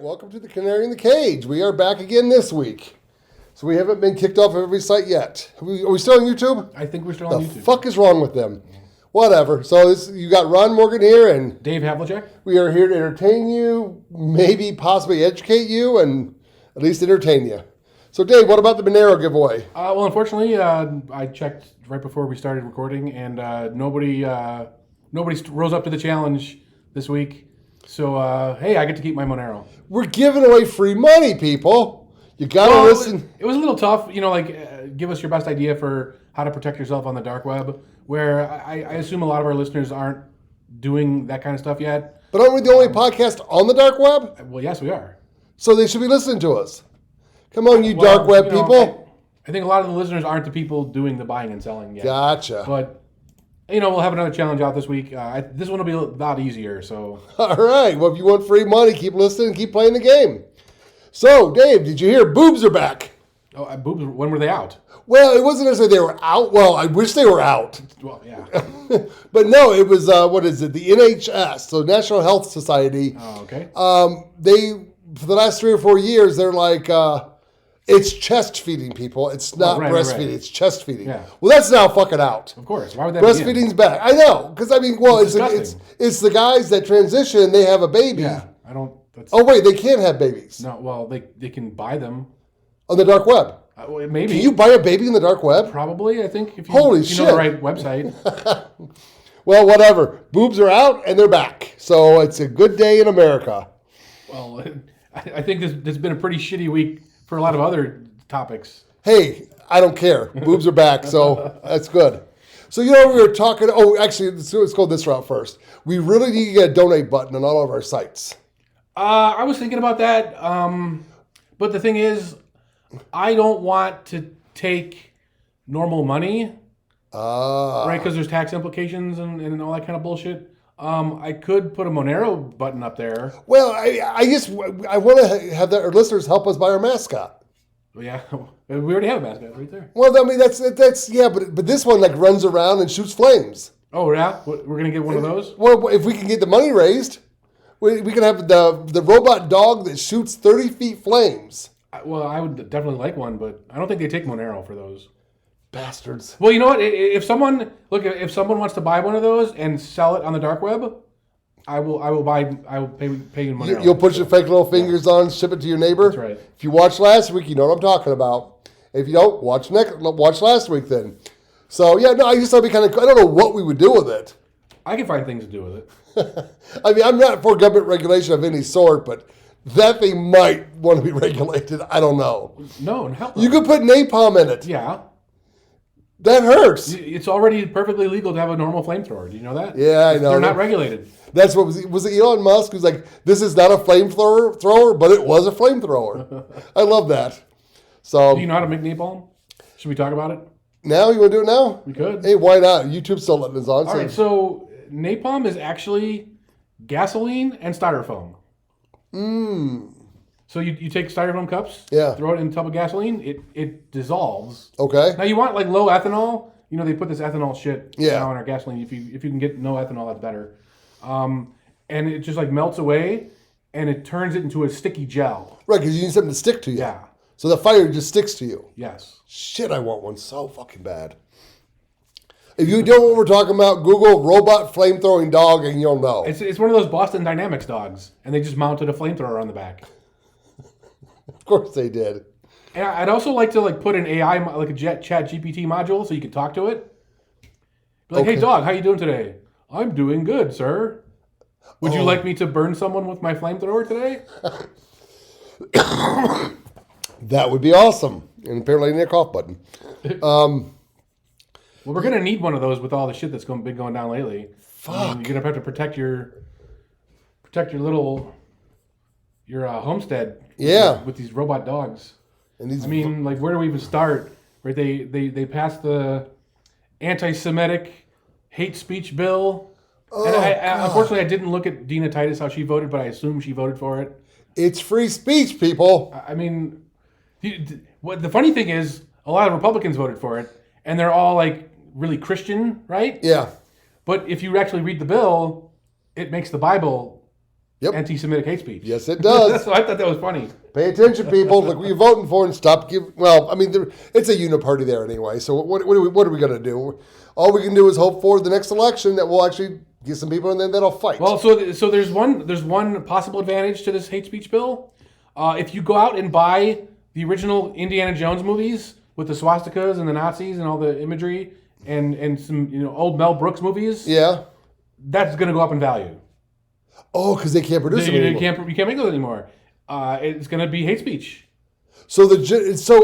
right, welcome to the Canary in the Cage. We are back again this week. So we haven't been kicked off of every site yet. Are we still on YouTube? I think we're still on YouTube. The fuck is wrong with them? Whatever. So you got Ron Morgan here and Dave Havlicek. We are here to entertain you, maybe possibly educate you, and at least entertain you. So Dave, what about the Monero giveaway? Well, unfortunately, I checked right before we started recording, and nobody rose up to the challenge this week. So, hey, I get to keep my Monero. We're giving away free money, people. You gotta listen. It was a little tough, give us your best idea for how to protect yourself on the dark web, where I assume a lot of our listeners aren't doing that kind of stuff yet. But aren't we the only podcast on the dark web? Well, yes, we are. So they should be listening to us. Come on, you dark web people. I think a lot of the listeners aren't the people doing the buying and selling yet. Gotcha. But we'll have another challenge out this week. This one will be a lot easier. So, all right. Well, if you want free money, keep listening, keep playing the game. So, Dave, did you hear boobs are back? Oh, boobs. When were they out? Well, it wasn't necessarily they were out. Well, I wish they were out. Well, yeah. But no, it was what is it? The NHS, so National Health Society. Oh, okay. They for the last 3 or 4 years, they're like, it's chest feeding, people. It's not breastfeeding. Right. It's chest feeding. Yeah. Well, that's now fucking out. Of course. Why would that? Breastfeeding's back. I know, because it's the guys that transition. They have a baby. Yeah, I don't. Oh wait, they can't have babies. No, well, they can buy them on the dark web. Maybe. Can you buy a baby in the dark web? Probably, I think. If you, Holy if you shit. know the right website. Well, whatever. Boobs are out and they're back. So it's a good day in America. Well, I think this has been a pretty shitty week for a lot of other topics. Hey, I don't care. Boobs are back, so that's good. So, we were talking. Oh, actually, let's go this route first. We really need to get a donate button on all of our sites. I was thinking about that. But the thing is, I don't want to take normal money. Right, because there's tax implications and all that kind of bullshit. I could put a Monero button up there. Well, I want to have our listeners help us buy our mascot. Yeah, we already have a mascot right there. Well, I mean that's yeah, but this one like runs around and shoots flames. Oh yeah, we're gonna get one of those. Well, if we can get the money raised, we can have the robot dog that shoots 30 feet flames. Well, I would definitely like one, but I don't think they take Monero for those. Bastards. Well, you know what? If someone wants to buy one of those and sell it on the dark web, I will pay you money. You'll put your fake little fingers on, ship it to your neighbor. That's right. If you watched last week, you know what I'm talking about. If you don't, watch last week then. So yeah, no, I just thought it'd be kind of. I don't know what we would do with it. I can find things to do with it. I mean, I'm not for government regulation of any sort, but that thing might want to be regulated. I don't know. No, hell no. You could put napalm in it. Yeah. That hurts. It's already perfectly legal to have a normal flamethrower. Do you know that? Yeah, I know. They're not regulated. That's what was it Elon Musk who's like, this is not a flamethrower, but it was a flamethrower. I love that. So, do you know how to make napalm? Should we talk about it? Now? You want to do it now? We could. Hey, why not? YouTube's still letting us on. All right, so napalm is actually gasoline and styrofoam. So you take styrofoam cups, throw it in a tub of gasoline, it dissolves. Okay. Now you want like low ethanol. They put this ethanol shit now in our gasoline. If you can get no ethanol, that's better. And it just like melts away, and it turns it into a sticky gel. Right, because you need something to stick to you. Yeah. So the fire just sticks to you. Yes. Shit, I want one so fucking bad. If you don't know what we're talking about, Google robot flamethrowing dog and you'll know. It's one of those Boston Dynamics dogs, and they just mounted a flamethrower on the back. Of course they did. And I'd also like to put an AI, like a chat GPT module, so you can talk to it. Be like, hey dog, how you doing today? I'm doing good, sir. Would you like me to burn someone with my flamethrower today? That would be awesome. And apparently I need a cough button. Well, we're going to need one of those with all the shit that's been going down lately. Fuck. You're going to have to protect your homestead. Yeah. With these robot dogs. And these. Where do we even start? Right? They passed the anti-Semitic hate speech bill. Oh, and unfortunately, I didn't look at Dina Titus how she voted, but I assume she voted for it. It's free speech, people. The funny thing is, a lot of Republicans voted for it, and they're all like really Christian, right? Yeah. But if you actually read the bill, it makes the Bible Yep. anti-Semitic hate speech. Yes, it does. So I thought that was funny. Pay attention, people. Look what you're voting for and stop. It's a uniparty there anyway. So what are we going to do? All we can do is hope for the next election that we'll actually get some people in there that'll fight. Well, so there's one possible advantage to this hate speech bill. If you go out and buy the original Indiana Jones movies with the swastikas and the Nazis and all the imagery and some old Mel Brooks movies, yeah, that's going to go up in value. Oh, because they can't produce it anymore. You can't make those anymore. It's going to be hate speech. So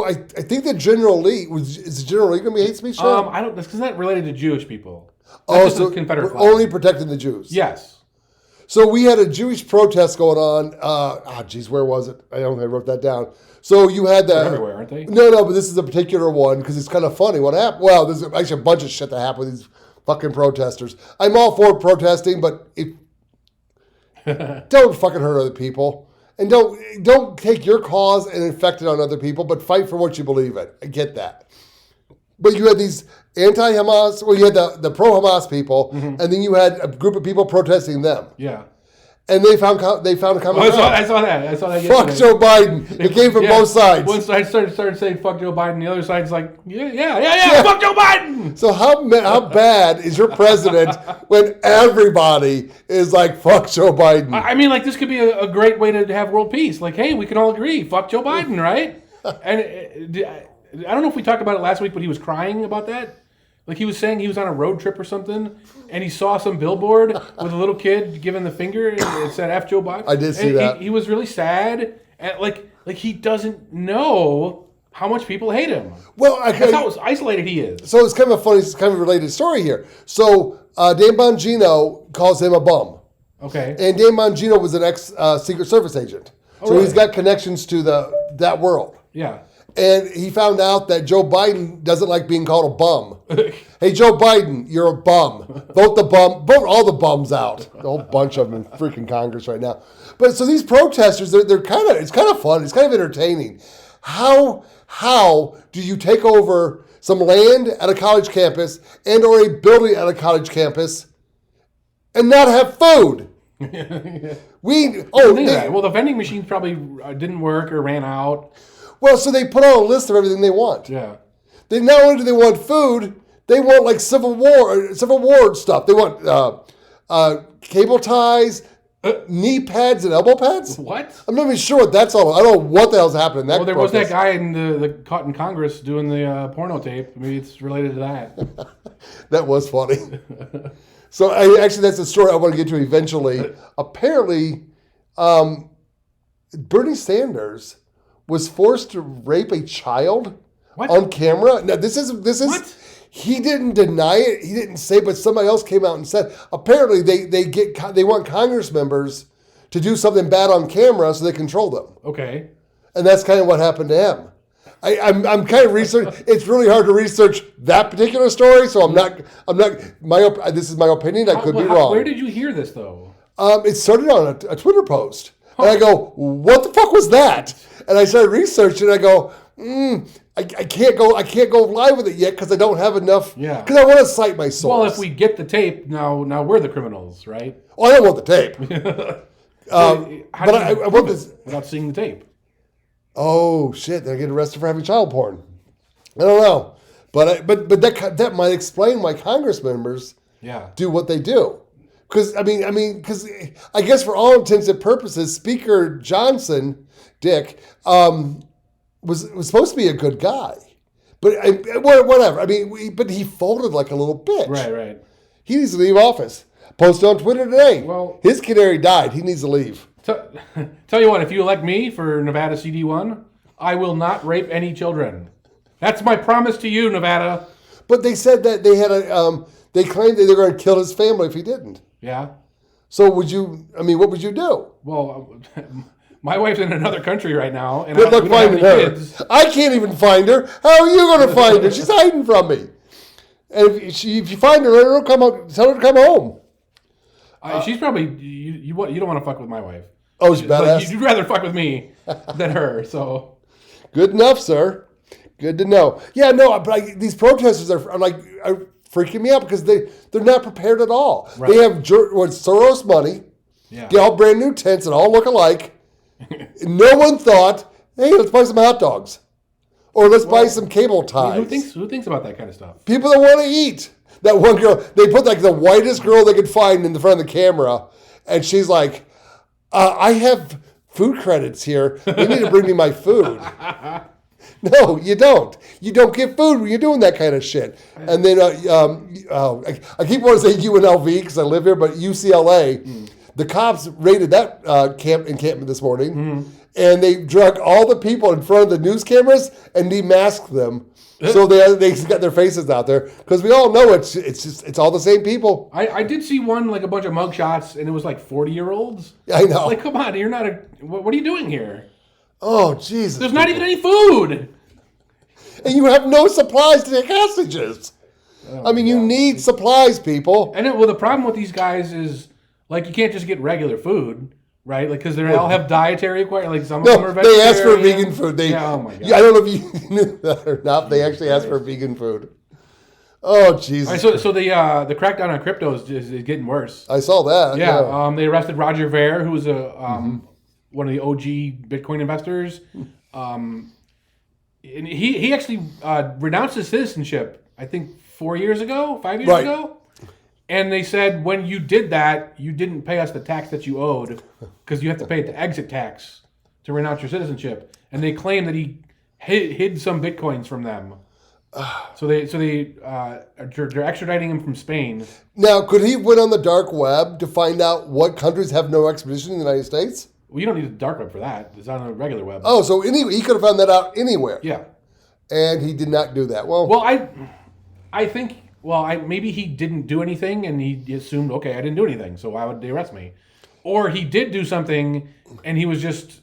I think the General Lee is the General Lee going to be hate speech? Now? I don't. That's because that's related to Jewish people. That's so Confederate flag. Only protecting the Jews. Yes. So we had a Jewish protest going on. Where was it? I wrote that down. So you had They're everywhere, aren't they? No, but this is a particular one because it's kind of funny. What happened? Well, there's actually a bunch of shit that happened with these fucking protesters. I'm all for protesting, but don't fucking hurt other people. And don't take your cause and infect it on other people, but fight for what you believe in. I get that. But you had these anti-Hamas, you had the pro-Hamas people, and then you had a group of people protesting them. Yeah. And they found a common ground. I saw that. Fuck yesterday. Joe Biden. It came from both sides. One side started saying fuck Joe Biden. The other side's like, yeah, fuck Joe Biden. So how bad is your president when everybody is like, fuck Joe Biden? I mean, like, this could be a great way to have world peace. Like, hey, we can all agree, fuck Joe Biden, right? And I don't know if we talked about it last week, but he was crying about that. Like, he was saying he was on a road trip or something, and he saw some billboard with a little kid giving the finger, and it said F Joe Biden. I did see that. He was really sad, and like he doesn't know how much people hate him. Well, that's how isolated he is. So it's kind of a funny, kind of related story here. So Dan Bongino calls him a bum. Okay. And Dan Bongino was an ex-Secret Service agent. So really? He's got connections to that world. Yeah. And he found out that Joe Biden doesn't like being called a bum. Hey, Joe Biden, you're a bum. Vote all the bums out. A whole bunch of them in freaking Congress right now. But so these protesters, it's kind of fun. It's kind of entertaining. How do you take over some land at a college campus and or a building at a college campus and not have food? Well, the vending machines probably didn't work or ran out. Well, so they put on a list of everything they want. Yeah. They not only do they want food, they want like Civil War stuff. They want cable ties, knee pads, and elbow pads. What? I'm not even sure what that's all about. I don't know what the hell's happening in that. Well, there was that guy in the caught in Congress doing the porno tape. Maybe it's related to that. That was funny. So actually, that's a story I want to get to eventually. Apparently, Bernie Sanders was forced to rape a child on camera. Now this is what? He didn't deny it. He didn't say, but somebody else came out and said. Apparently they want Congress members to do something bad on camera so they control them. Okay. And that's kind of what happened to him. I'm kind of researching. It's really hard to research that particular story, so I'm not. This is my opinion. I could be wrong. Where did you hear this though? It started on a Twitter post. And I go, what the fuck was that? And I started researching. And I go, I can't go live with it yet because I don't have enough. Yeah. Because I want to cite my source. Well, if we get the tape, now we're the criminals, right? Oh, I don't want the tape. But I want this without seeing the tape. Oh shit! They're getting arrested for having child porn. I don't know, but that might explain why Congress members do what they do. Because I guess for all intents and purposes, Speaker Johnson, Dick, was supposed to be a good guy, but whatever. I mean, but he folded like a little bitch. Right. He needs to leave office. Posted on Twitter today. Well, his canary died. He needs to leave. Tell you what, if you elect me for Nevada CD1, I will not rape any children. That's my promise to you, Nevada. But they said that they had they claimed that they were going to kill his family if he didn't. Yeah. So what would you do? Well, my wife's in another country right now, and good luck finding her. Kids. I can't even find her. How are you going to find her? She's hiding from me. And if you find her, tell her to come home. She's probably you don't want to fuck with my wife. Oh, she's badass. You'd rather fuck with me than her. So good enough, sir. Good to know. Yeah, no, but these protesters are freaking me out because they're not prepared at all. Right. They have Soros money. Yeah. Get all brand new tents and all look alike. No one thought, hey, let's buy some hot dogs. Or let's buy some cable ties. I mean, who thinks about that kind of stuff? People that want to eat. That one girl, they put like the whitest girl they could find in the front of the camera. And she's like, I have food credits here. You need to bring me my food. No, you don't. You don't get food when you're doing that kind of shit. And then, I keep wanting to say UNLV because I live here, but UCLA. The cops raided that encampment this morning, and they drug all the people in front of the news cameras and demasked them. So they got their faces out there because we all know it's all the same people. I did see one, like a bunch of mugshots, and it was like 40-year-olds. I know. Like, come on, you're not what are you doing here? Oh, Jesus. There's not even any food. And you have no supplies to take hostages. I mean, you need supplies, people. And the problem with these guys is, like, you can't just get regular food, right? Like, because they all have dietary requirements. Like, some of them are vegetarian. They ask for vegan food. Oh my God. I don't know if you knew that or not. They actually ask for vegan food. Oh, Jesus. Right, so the crackdown on crypto is getting worse. I saw that. Yeah. They arrested Roger Ver, who was one of the OG Bitcoin investors. And he actually renounced his citizenship, I think 5 years ago. And they said, when you did that, you didn't pay us the tax that you owed because you have to pay the exit tax to renounce your citizenship. And they claim that he hid some Bitcoins from them. So they're extraditing him from Spain. Now, could he went on the dark web to find out what countries have no extradition in the United States? Well, you don't need the dark web for that. It's on the regular web. Oh, so anyway, he could have found that out anywhere. Yeah. And he did not do that. Well, I think... Well, maybe he didn't do anything, and he assumed, okay, I didn't do anything, so why would they arrest me? Or he did do something, and he was just,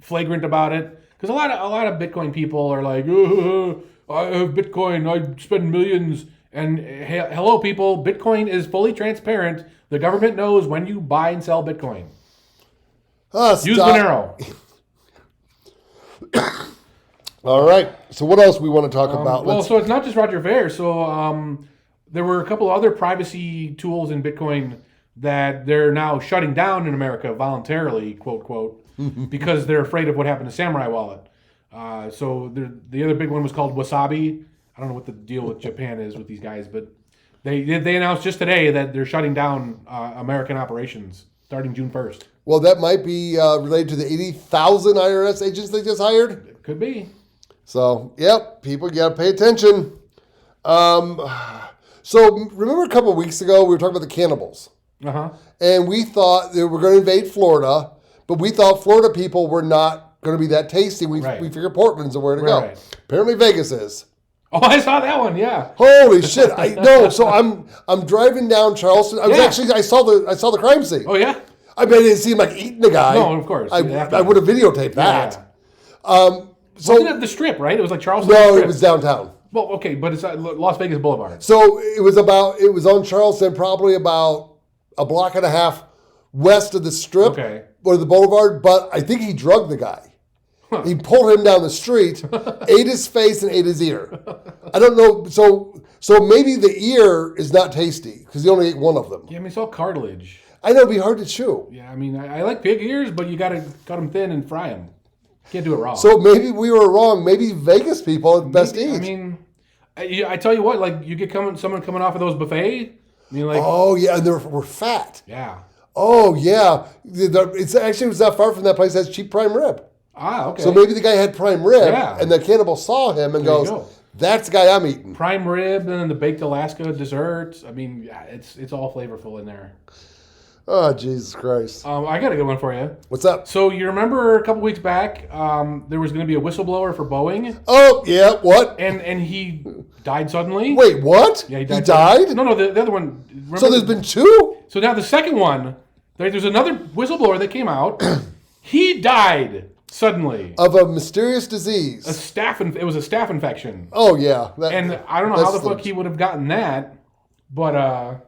flagrant about it. Because a lot of Bitcoin people are like, I have Bitcoin, I spend millions. And hello, people, Bitcoin is fully transparent. The government knows when you buy and sell Bitcoin. Use Monero. All right. So what else we want to talk about? So it's not just Roger Ver. So there were a couple other privacy tools in Bitcoin that they're now shutting down in America voluntarily, quote, quote, because they're afraid of what happened to Samurai Wallet. So the other big one was called Wasabi. I don't know what the deal with Japan is with these guys, but they announced just today that they're shutting down American operations starting June 1st. Well, that might be related to the 80,000 IRS agents they just hired. It could be. So, yep, people got to pay attention. So, remember a couple of weeks ago, we were talking about the cannibals. Uh-huh. And we thought they were going to invade Florida, but we thought Florida people were not going to be that tasty. We figured Portland's the way to go. Apparently, Vegas is. Oh, I saw that one, yeah. Holy shit. I know. So, I'm driving down Charleston. I saw the crime scene. Oh, yeah? I mean, I didn't see him, like, eating the guy. No, of course. I would have videotaped that. Yeah. Wasn't it the Strip, right? It was like Charleston. No, it was downtown. Well, okay, but it's Las Vegas Boulevard. So it was on Charleston, probably about a block and a half west of the Strip or the Boulevard. But I think he drugged the guy. Huh. He pulled him down the street, ate his face, and ate his ear. I don't know. So maybe the ear is not tasty because he only ate one of them. Yeah, I mean, it's all cartilage. I know it'd be hard to chew. Yeah, I mean, I like pig ears, but you got to cut them thin and fry them. Can't do it raw. So maybe we were wrong. Maybe Vegas people at best eat. I mean, I tell you what, like you get someone coming off of those buffets. I mean, like, oh yeah, and we're fat. Yeah. Oh yeah, it was not far from that place that has cheap prime rib. Ah, okay. So maybe the guy had prime rib, and the cannibal saw him and goes, "That's the guy I'm eating." Prime rib, and then the baked Alaska desserts. I mean, yeah, it's all flavorful in there. Oh, Jesus Christ. I got a good one for you. What's up? So you remember a couple weeks back, there was going to be a whistleblower for Boeing. Oh, yeah, what? And he died suddenly. Wait, what? Yeah, he died? No, the other one. Remember? So there's been two? So now the second one, there's another whistleblower that came out. He died suddenly. Of a mysterious disease. It was a staph infection. Oh, yeah. And I don't know how the fuck he would have gotten that, but...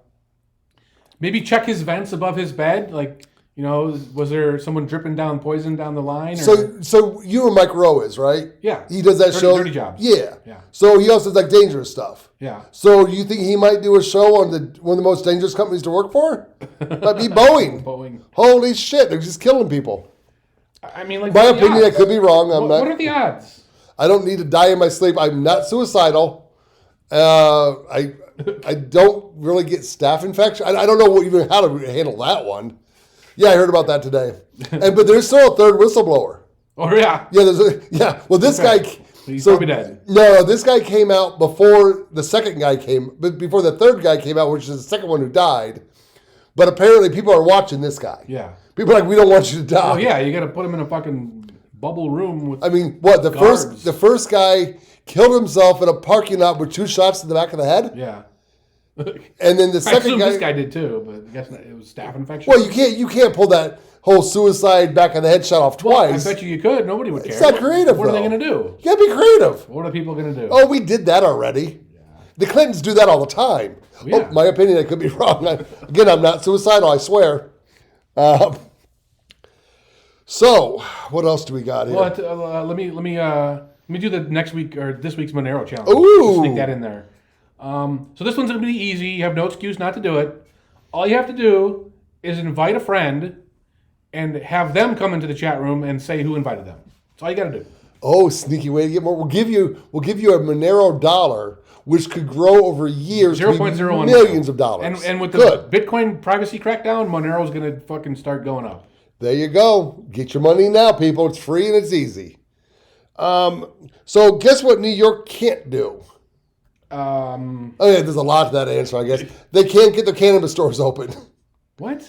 maybe check his vents above his bed. Like, You know, was there someone dripping down poison down the line? So you know who Mike Rowe is, right? Yeah. He does that show. Dirty Jobs. Yeah. Yeah. So he also does like dangerous stuff. Yeah. So you think he might do a show on one of the most dangerous companies to work for? Might be Boeing. Boeing. Holy shit, they're just killing people. I mean, like, My opinion, I could be wrong. What are the odds? I don't need to die in my sleep. I'm not suicidal. I don't really get staph infection. I don't know even how to handle that one. Yeah, I heard about that today. But there's still a third whistleblower. Oh yeah. Yeah. Well, this guy. He's probably dead. No, this guy came out before the second guy came, but before the third guy came out, which is the second one who died. But apparently, people are watching this guy. Yeah. People are like, we don't want you to die. Oh yeah, you got to put him in a fucking bubble room with. I mean, what the first guy killed himself in a parking lot with 2 shots to the back of the head. Yeah. And then the second guy. This guy did too, but I guess it was staph infection. Well, you can't pull that whole suicide back of the head shot off twice. I bet you could. Nobody would care. It's not creative. What are they going to do? You gotta be creative. What are people going to do? Oh, we did that already. Yeah. The Clintons do that all the time. Yeah. Oh, my opinion, I could be wrong. Again, I'm not suicidal. I swear. So, what else do we got here? Well, let me do the next week or this week's Monero challenge. Ooh. Just sneak that in there. So this one's going to be easy. You have no excuse not to do it. All you have to do is invite a friend and have them come into the chat room and say who invited them. That's all you got to do. Oh, sneaky way to get more. We'll give you a Monero dollar, which could grow over years to 0.01 millions of dollars. And with the Bitcoin privacy crackdown, Monero's going to fucking start going up. There you go. Get your money now, people. It's free and it's easy. So guess what New York can't do? There's a lot to that answer, I guess. They can't get their cannabis stores open. What?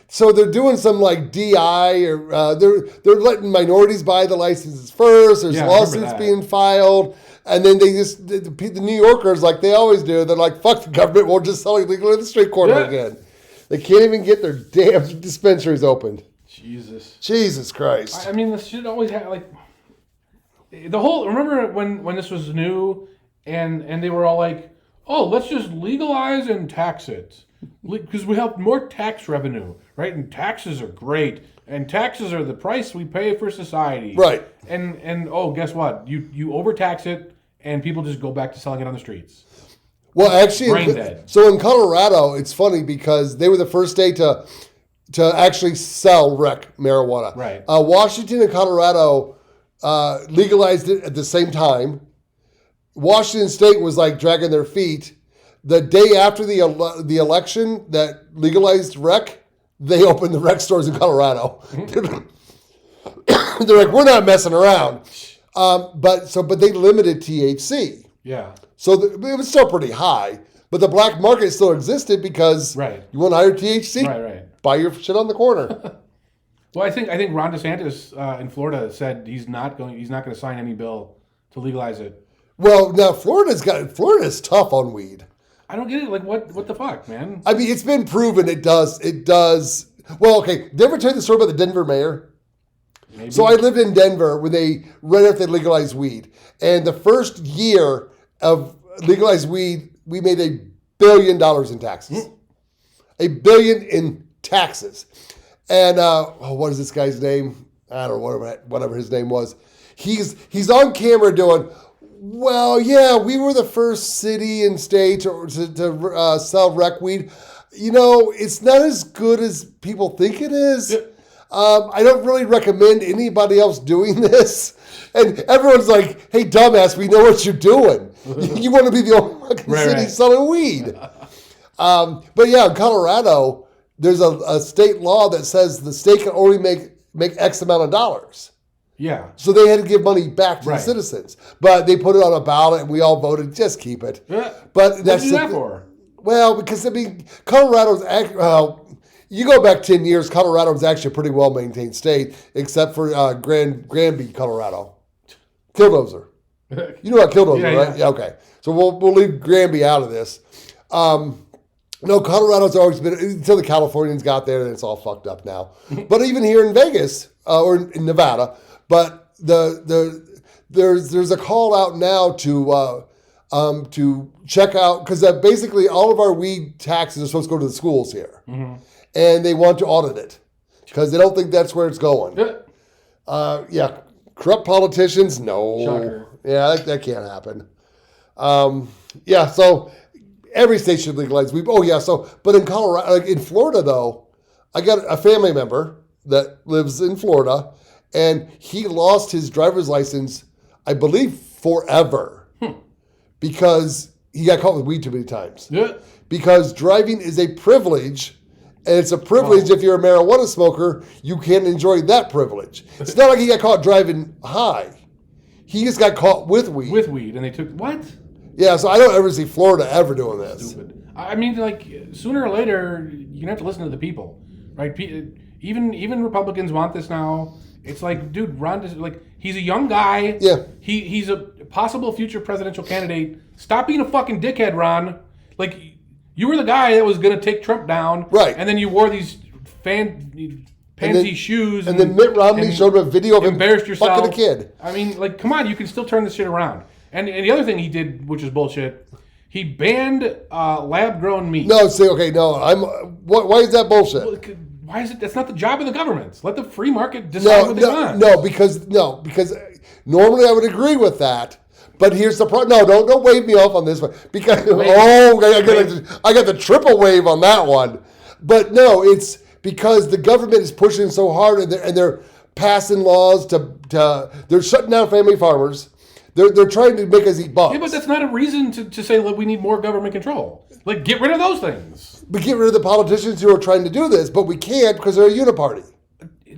So they're doing some like DI or they're letting minorities buy the licenses first. There's lawsuits being filed. And then they just, the New Yorkers, like they always do, they're like, fuck the government, we'll just sell it legally in the street corner again. They can't even get their damn dispensaries opened. Jesus Christ. I mean, this should always have, like, the whole, remember when this was new and they were all like, oh, let's just legalize and tax it. Because we have more tax revenue, right? And taxes are great. And taxes are the price we pay for society. Right. And oh, guess what? You overtax it and people just go back to selling it on the streets. Well, actually, so in Colorado, it's funny because they were the first state to actually sell rec marijuana. Right. Washington and Colorado legalized it at the same time. Washington State was like dragging their feet. The day after the election that legalized rec, they opened the rec stores in Colorado. They're like, we're not messing around. But they limited THC. Yeah. So it was still pretty high, but the black market still existed because you want higher THC. Right. Buy your shit on the corner. Well, I think Ron DeSantis in Florida said he's not going to sign any bill to legalize it. Well, now Florida's tough on weed. I don't get it. Like, what the fuck, man? I mean, it's been proven it does. Well, okay. Did I ever tell you the story about the Denver mayor? Maybe. So I lived in Denver when right after they legalized weed. And the first year of legalized weed, we made $1 billion in taxes. $1 billion in taxes. And what is this guy's name? I don't know, whatever his name was. He's on camera doing, well, yeah, we were the first city and state to sell rec weed. You know, it's not as good as people think it is. Yeah. I don't really recommend anybody else doing this. And everyone's like, hey, dumbass, we know what you're doing. You want to be the only fucking city selling weed. But yeah, in Colorado, there's a state law that says the state can only make X amount of dollars. Yeah. So they had to give money back to the citizens. But they put it on a ballot and we all voted, just keep it. Yeah. But that's what do that for? Well, because, I mean, Colorado's you go back 10 years, Colorado was actually a pretty well-maintained state, except for Granby, Colorado. Killdozer. You know about Killdozer, right? Yeah, okay. So we'll leave Granby out of this. No, Colorado's always been, until the Californians got there, and it's all fucked up now. But even here in Vegas, or in Nevada, but there's a call out now to check out, because basically all of our weed taxes are supposed to go to the schools here. Mm-hmm. and they want to audit it because they don't think that's where it's going. Yeah. Corrupt politicians, no. Shocker. Yeah, that can't happen. So every state should legalize weed. But in Colorado, like in Florida though, I got a family member that lives in Florida, and he lost his driver's license, I believe, forever because he got caught with weed too many times. Yeah. Because driving is a privilege, and it's a privilege if you're a marijuana smoker, you can't enjoy that privilege. It's not like he got caught driving high. He just got caught with weed. With weed, and they took what? Yeah, so I don't ever see Florida ever doing this. Stupid. I mean, like, sooner or later, you're gonna have to listen to the people, right? Even Republicans want this now. It's like, dude, Ron, he's a young guy. Yeah. He's a possible future presidential candidate. Stop being a fucking dickhead, Ron. Like, you were the guy that was gonna take Trump down, right? And then you wore these pansy shoes, and then Mitt Romney showed him a video of him fucking a kid. I mean, like, come on, you can still turn this shit around. And the other thing he did, which is bullshit, he banned lab-grown meat. No, why is that bullshit? Well, why is it? That's not the job of the government. Let the free market decide what they want. Because normally I would agree with that. But here's the problem. No, don't wave me off on this one. Because I got the triple wave on that one. But no, it's because the government is pushing so hard, and they're passing laws they're shutting down family farmers. They're trying to make us eat bugs. Yeah, but that's not a reason to say, look, we need more government control. Like, get rid of those things. We get rid of the politicians who are trying to do this, but we can't because they're a uniparty.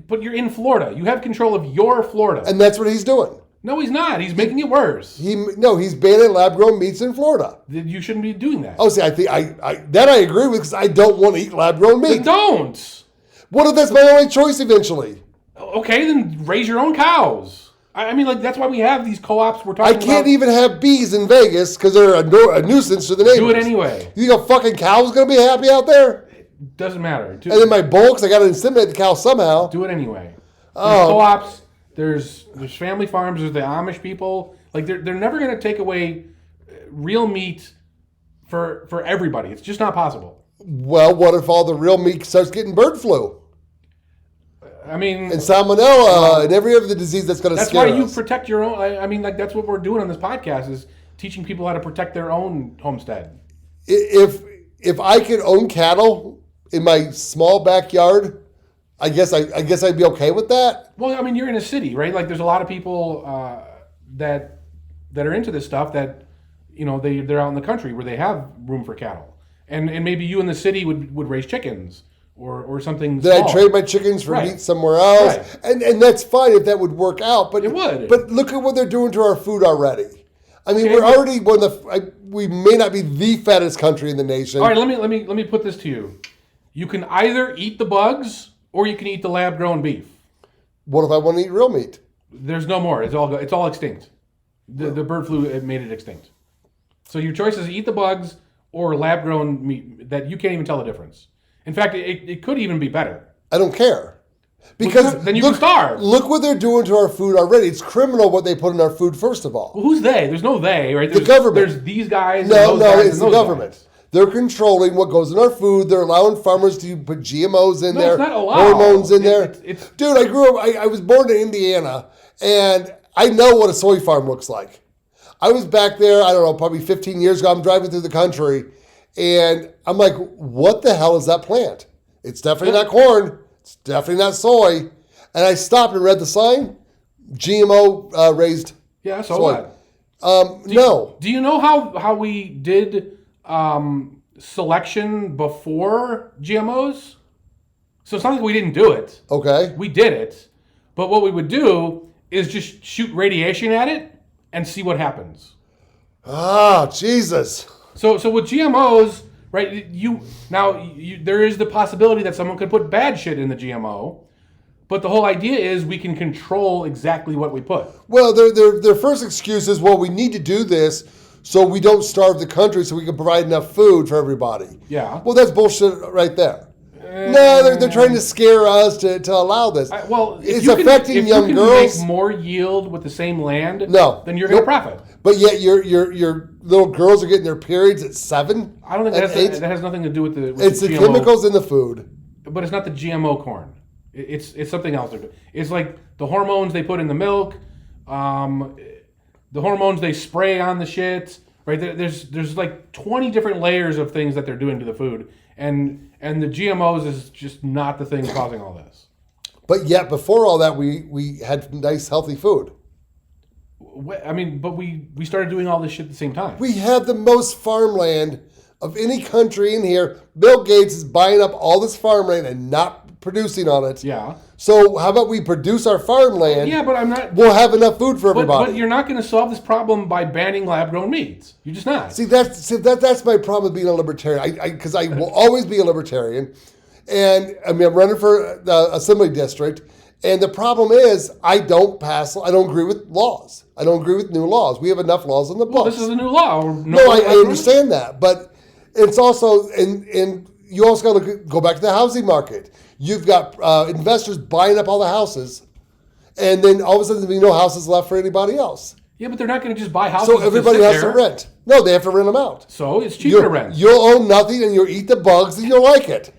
But you're in Florida. You have control of your Florida. And that's what he's doing. No, he's not. He's making it worse. He's banning lab-grown meats in Florida. You shouldn't be doing that. Oh, see, I think I agree with because I don't want to eat lab-grown meat. Then don't. What if that's my only choice eventually? Okay, then raise your own cows. I mean, like, that's why we have these co-ops we're talking about. I can't even have bees in Vegas because they're a nuisance to the neighbors. Do it anyway. You think a fucking cow's going to be happy out there? Doesn't matter. And then my bulks, I got to inseminate the cow somehow. Do it anyway. There's co-ops. There's family farms. There's the Amish people. Like, they're never going to take away real meat for everybody. It's just not possible. Well, what if all the real meat starts getting bird flu? I mean, and salmonella and every other disease that's going to scare us. That's why you protect your own. I mean, like, that's what we're doing on this podcast is teaching people how to protect their own homestead. If I could own cattle in my small backyard, I guess I'd be okay with that. Well, I mean, you're in a city, right? Like, there's a lot of people that are into this stuff that, you know, they're out in the country where they have room for cattle, and maybe you in the city would raise chickens. Or something Then small. I trade my chickens for meat somewhere else. Right. And that's fine if that would work out. But it would. But look at what they're doing to our food already. I mean, we're already we may not be the fattest country in the nation. All right, let me put this to you. You can either eat the bugs or you can eat the lab-grown beef. What if I want to eat real meat? There's no more. It's all extinct. The bird flu made it extinct. So your choice is eat the bugs or lab-grown meat that you can't even tell the difference. In fact, it could even be better. I don't care. Because then you can starve. Look what they're doing to our food already. It's criminal what they put in our food, first of all. Well, who's they? There's no they, right? The government. There's these guys. No, it's the government. Guys. They're controlling what goes in our food. They're allowing farmers to put GMOs in there, it's not allowed. Hormones in there. Dude, I grew up, I was born in Indiana, and I know what a soy farm looks like. I was back there, I don't know, probably 15 years ago. I'm driving through the country, and I'm like, what the hell is that plant? It's definitely not corn. It's definitely not soy. And I stopped and read the sign. GMO raised soy. What? No. Do you know how we did selection before GMOs? So it's not like we didn't do it. Okay. We did it. But what we would do is just shoot radiation at it and see what happens. Ah, Jesus. So with GMOs, right, there is the possibility that someone could put bad shit in the GMO, but the whole idea is we can control exactly what we put. Well, their first excuse is, well, we need to do this so we don't starve the country so we can provide enough food for everybody. Yeah. Well, that's bullshit right there. No, they're trying to scare us to allow this. It's affecting young girls. If you can make more yield with the same land, then you're going to profit. But yet your little girls are getting their periods at 7. I don't think that has nothing to do with the it's the GMO. chemicals in the food. but it's not the GMO corn. It's something else. It's like the hormones they put in the milk, the hormones they spray on the shit. Right? There's like 20 different layers of things that they're doing to the food, and the GMOs is just not the thing causing all this. But yet, before all that, we had nice, healthy food. I mean, but we started doing all this shit at the same time. We have the most farmland of any country in here. Bill Gates is buying up all this farmland and not producing on it. Yeah. So how about we produce our farmland? Yeah, but I'm not. We'll have enough food for everybody. But you're not going to solve this problem by banning lab-grown meats. You're just not. See, that's my problem with being a libertarian. Because I will always be a libertarian. And I mean, I'm running for the assembly district. And the problem is, I don't agree with laws. I don't agree with new laws. We have enough laws in the books. Well, this is a new law. I understand that. But it's also, and you also got to go back to the housing market. You've got investors buying up all the houses. And then all of a sudden, there'll be no houses left for anybody else. Yeah, but they're not going to just buy houses. So everybody has to rent. No, they have to rent them out. So it's cheaper to rent. You'll own nothing and you'll eat the bugs and you'll like it.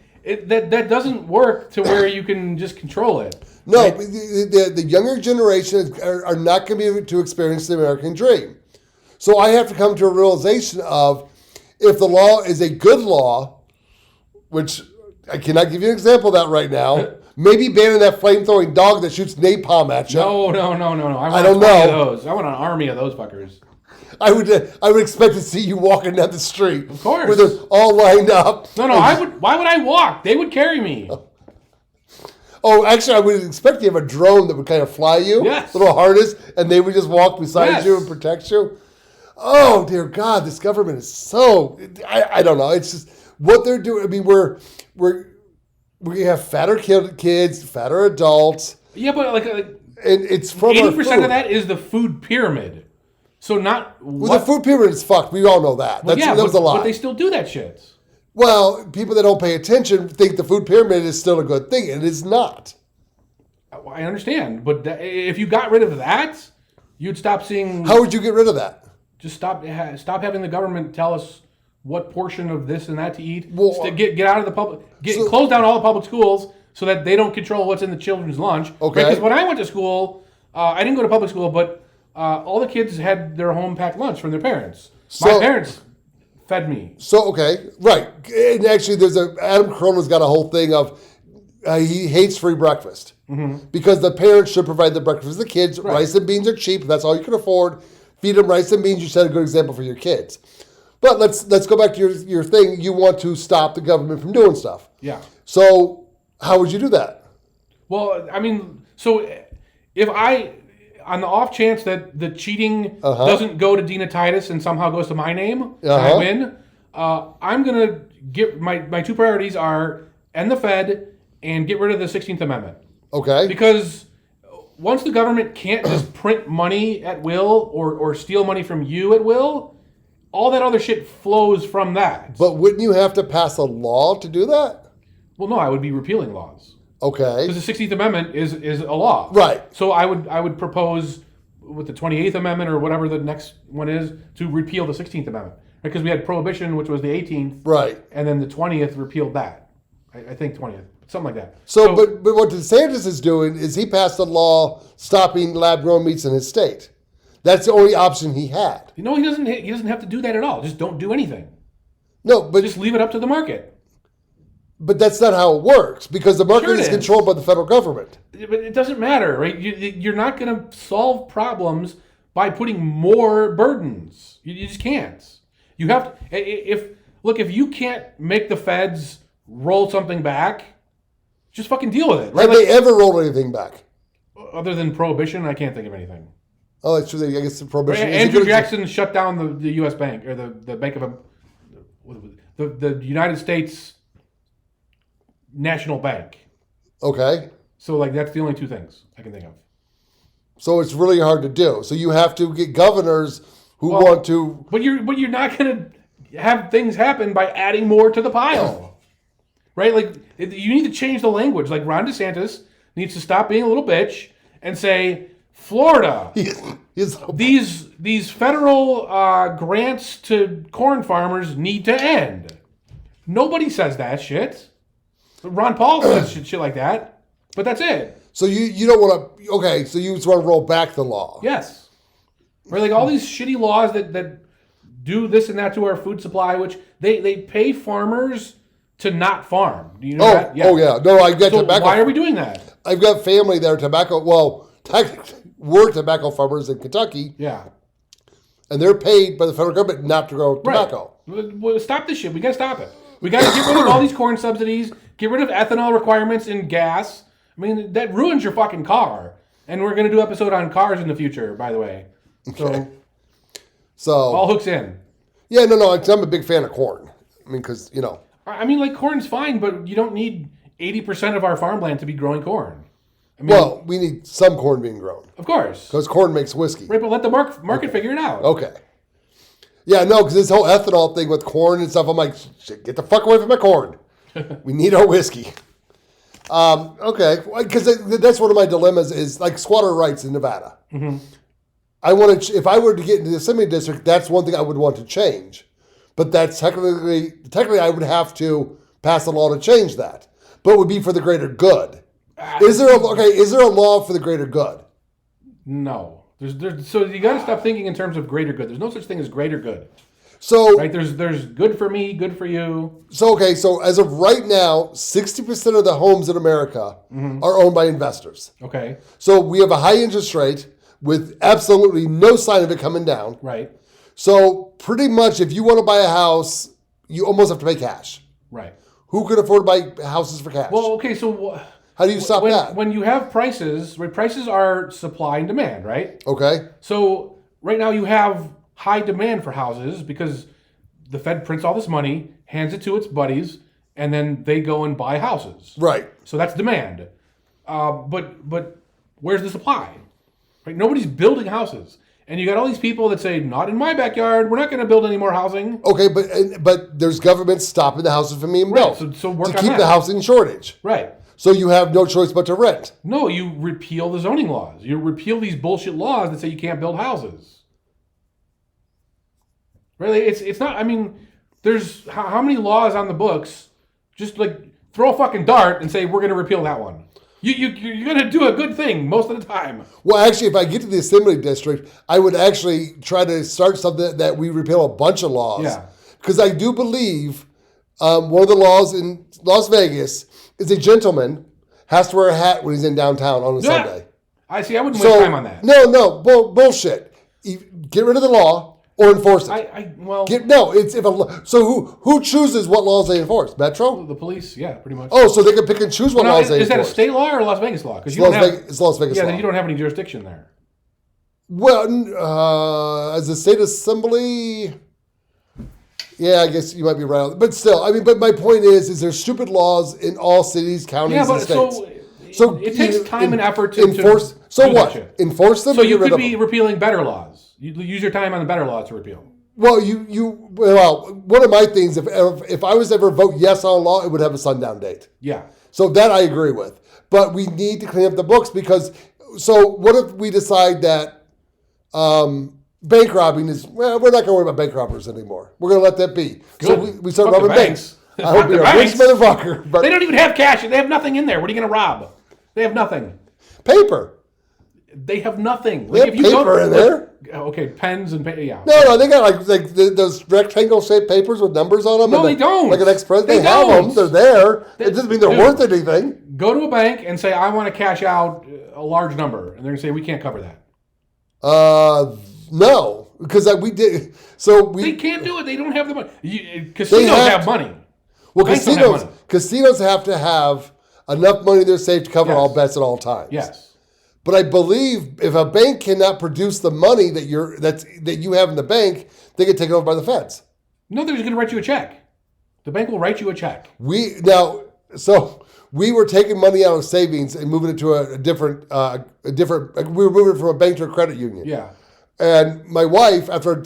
That doesn't work to where you can just control it. No, right? The younger generation are not going to be able to experience the American dream. So I have to come to a realization of if the law is a good law, which I cannot give you an example of that right now, maybe banning that flamethrowing dog that shoots napalm at you. No. I don't know. I want an army of those fuckers. I would expect to see you walking down the street. Of course. With them all lined up. No, why would I walk? They would carry me. Oh, actually, I would expect you to have a drone that would kind of fly you. Yes. Little harness, and they would just walk beside you and protect you. Oh, dear God, this government is so... I don't know. It's just what they're doing. I mean, we have fatter kids, fatter adults. Yeah, but and it's from 80% of that is the food pyramid. So not... Well, the food pyramid is fucked. We all know that. That was a lie. But they still do that shit. Well, people that don't pay attention think the food pyramid is still a good thing, and it is not. I understand, but if you got rid of that, you'd stop seeing... How would you get rid of that? Just stop having the government tell us what portion of this and that to eat. Well, get out of the public... close down all the public schools so that they don't control what's in the children's lunch. Okay. Because when I went to school, I didn't go to public school, but all the kids had their home-packed lunch from their parents. My parents... fed me. So, okay, right. And actually, Adam Carolla's got a whole thing of he hates free breakfast because the parents should provide the breakfast for the kids. Right. Rice and beans are cheap. That's all you can afford. Feed them rice and beans. You set a good example for your kids. But let's go back to your thing. You want to stop the government from doing stuff. Yeah. So how would you do that? Well, I mean, so if on the off chance that the cheating doesn't go to Dina Titus and somehow goes to my name, and I win, I'm going to get my two priorities are end the Fed and get rid of the 16th Amendment. Okay. Because once the government can't just print money at will or steal money from you at will, all that other shit flows from that. But wouldn't you have to pass a law to do that? Well, no, I would be repealing laws. Okay. Because the 16th Amendment is a law. Right. So I would propose with the 28th Amendment or whatever the next one is to repeal the 16th Amendment. Because we had Prohibition, which was the 18th. Right. And then the 20th repealed that. I think 20th. Something like that. So but what DeSantis is doing is he passed a law stopping lab-grown meats in his state. That's the only option he had. You know, he doesn't have to do that at all. Just don't do anything. No, but... Just leave it up to the market. But that's not how it works, because the market is controlled by the federal government. But it doesn't matter, right? You're not going to solve problems by putting more burdens. You just can't. You have to... If you can't make the feds roll something back, just fucking deal with it. Right? Have they ever rolled anything back? Other than Prohibition, I can't think of anything. Oh, that's true. I guess the Prohibition... Right? Andrew Jackson shut down the U.S. Bank, or the Bank of... The United States... National Bank. Okay. So, that's the only two things I can think of. So it's really hard to do. So you have to get governors who want to... But you're not going to have things happen by adding more to the pile. Right? You need to change the language. Like, Ron DeSantis needs to stop being a little bitch and say, Florida, these federal grants to corn farmers need to end. Nobody says that shit. Ron Paul says shit like that, but that's it. So you don't want to. Okay, so you just want to roll back the law. Yes. Right, like all these shitty laws that do this and that to our food supply, which they pay farmers to not farm. Do you know that? Yeah. Oh yeah. No, I get tobacco. Why are we doing that? I've got family that are tobacco. Well, we're tobacco farmers in Kentucky. Yeah. And they're paid by the federal government not to grow tobacco. Well, stop this shit. We got to stop it. We got to get rid of all these corn subsidies, get rid of ethanol requirements in gas. I mean, that ruins your fucking car. And we're going to do an episode on cars in the future, by the way. So all hooks in. Yeah, no, I'm a big fan of corn. I mean, because, I mean, like, corn's fine, but you don't need 80% of our farmland to be growing corn. I mean, well, we need some corn being grown. Of course. Because corn makes whiskey. Right, but let the market figure it out. Okay. Yeah, no, because this whole ethanol thing with corn and stuff, I'm like, shit, get the fuck away from my corn. We need our whiskey. Okay, because that's one of my dilemmas is like squatter rights in Nevada. Mm-hmm. I want to, if I were to get into the assembly district, that's one thing I would want to change. But that's technically I would have to pass a law to change that. But it would be for the greater good. Is there a law for the greater good? No. So you got to stop thinking in terms of greater good. There's no such thing as greater good. So right, there's good for me, good for you. So as of right now, 60% of the homes in America are owned by investors. Okay. So we have a high interest rate with absolutely no sign of it coming down. Right. So pretty much if you want to buy a house, you almost have to pay cash. Right. Who could afford to buy houses for cash? Well, okay, so how do you stop that? When you have prices, right, prices are supply and demand, right? Okay. So right now you have high demand for houses because the Fed prints all this money, hands it to its buddies, and then they go and buy houses. Right. So that's demand. But where's the supply? Right? Nobody's building houses. And you got all these people that say, not in my backyard, we're not going to build any more housing. Okay, but there's government stopping the houses from being built. Right, so work to on keep that. the housing shortage. Right. So you have no choice but to rent. No, you repeal the zoning laws. You repeal these bullshit laws that say you can't build houses. Really, it's not, I mean, there's how many laws on the books, just like throw a fucking dart and say, we're going to repeal that one. You're going to do a good thing most of the time. Well, actually, if I get to the assembly district, I would actually try to start something that we repeal a bunch of laws. Yeah. Because I do believe one of the laws in Las Vegas is a gentleman has to wear a hat when he's in downtown on a Sunday. I see. I wouldn't waste time on that. No, bullshit. Get rid of the law or enforce it. So who chooses what laws they enforce? Metro? The police, yeah, pretty much. Oh, so they can pick and choose what laws they enforce. Is that a state law or a Las Vegas law? It's Las Vegas law. Yeah, then you don't have any jurisdiction there. Well, as a state assembly, yeah, I guess you might be right. But still, I mean, but my point is there's stupid laws in all cities, counties, and states. So it takes time and effort to enforce. So what? Enforce them. So you could be repealing better laws. You use your time on the better laws to repeal. Well, one of my things, if I was to ever vote yes on a law, it would have a sundown date. Yeah. So that I agree with. But we need to clean up the books because, so what if we decide that bank robbing is, well, we're not going to worry about bank robbers anymore. We're going to let that be. Good. So we start robbing banks. I hope you're a rich motherfucker. But they don't even have cash. They have nothing in there. What are you going to rob? They have nothing. Paper. They have nothing. They have paper in there. Okay, pens and paper. Yeah. No, they got like those rectangle-shaped papers with numbers on them. No, they don't. Like an ex-president, they have them. They're there. It doesn't mean they're worth anything. Go to a bank and say, I want to cash out a large number, and they're going to say, we can't cover that. No, because we did. So they can't do it. They don't have the money. Casinos have money. Well, casinos have to have enough money in their safe to cover all bets at all times. Yes. But I believe if a bank cannot produce the money that you have in the bank, they get taken over by the feds. No, they're just going to write you a check. The bank will write you a check. We were taking money out of savings and moving it to a different. We were moving it from a bank to a credit union. Yeah. And my wife, after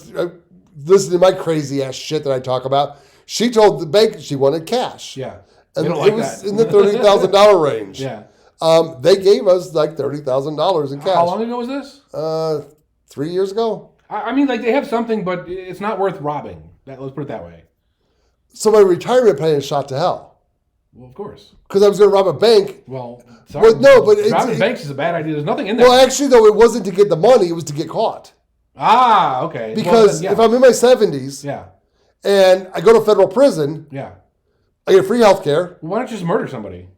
listening to my crazy ass shit that I talk about, she told the bank she wanted cash. Yeah. And it was in the $30,000 range. Yeah. They gave us like $30,000 in cash. How long ago was this? 3 years ago. I mean, like, they have something, but it's not worth robbing. Let's put it that way. So my retirement plan is shot to hell. Well, of course. Because I was going to rob a bank. Well, sorry. Well, no, but robbing banks is a bad idea. There's nothing in there. Well, actually, though, it wasn't to get the money. It was to get caught. Ah, okay. Because if I'm in my 70s and I go to federal prison, I get free health care. Why don't you just murder somebody?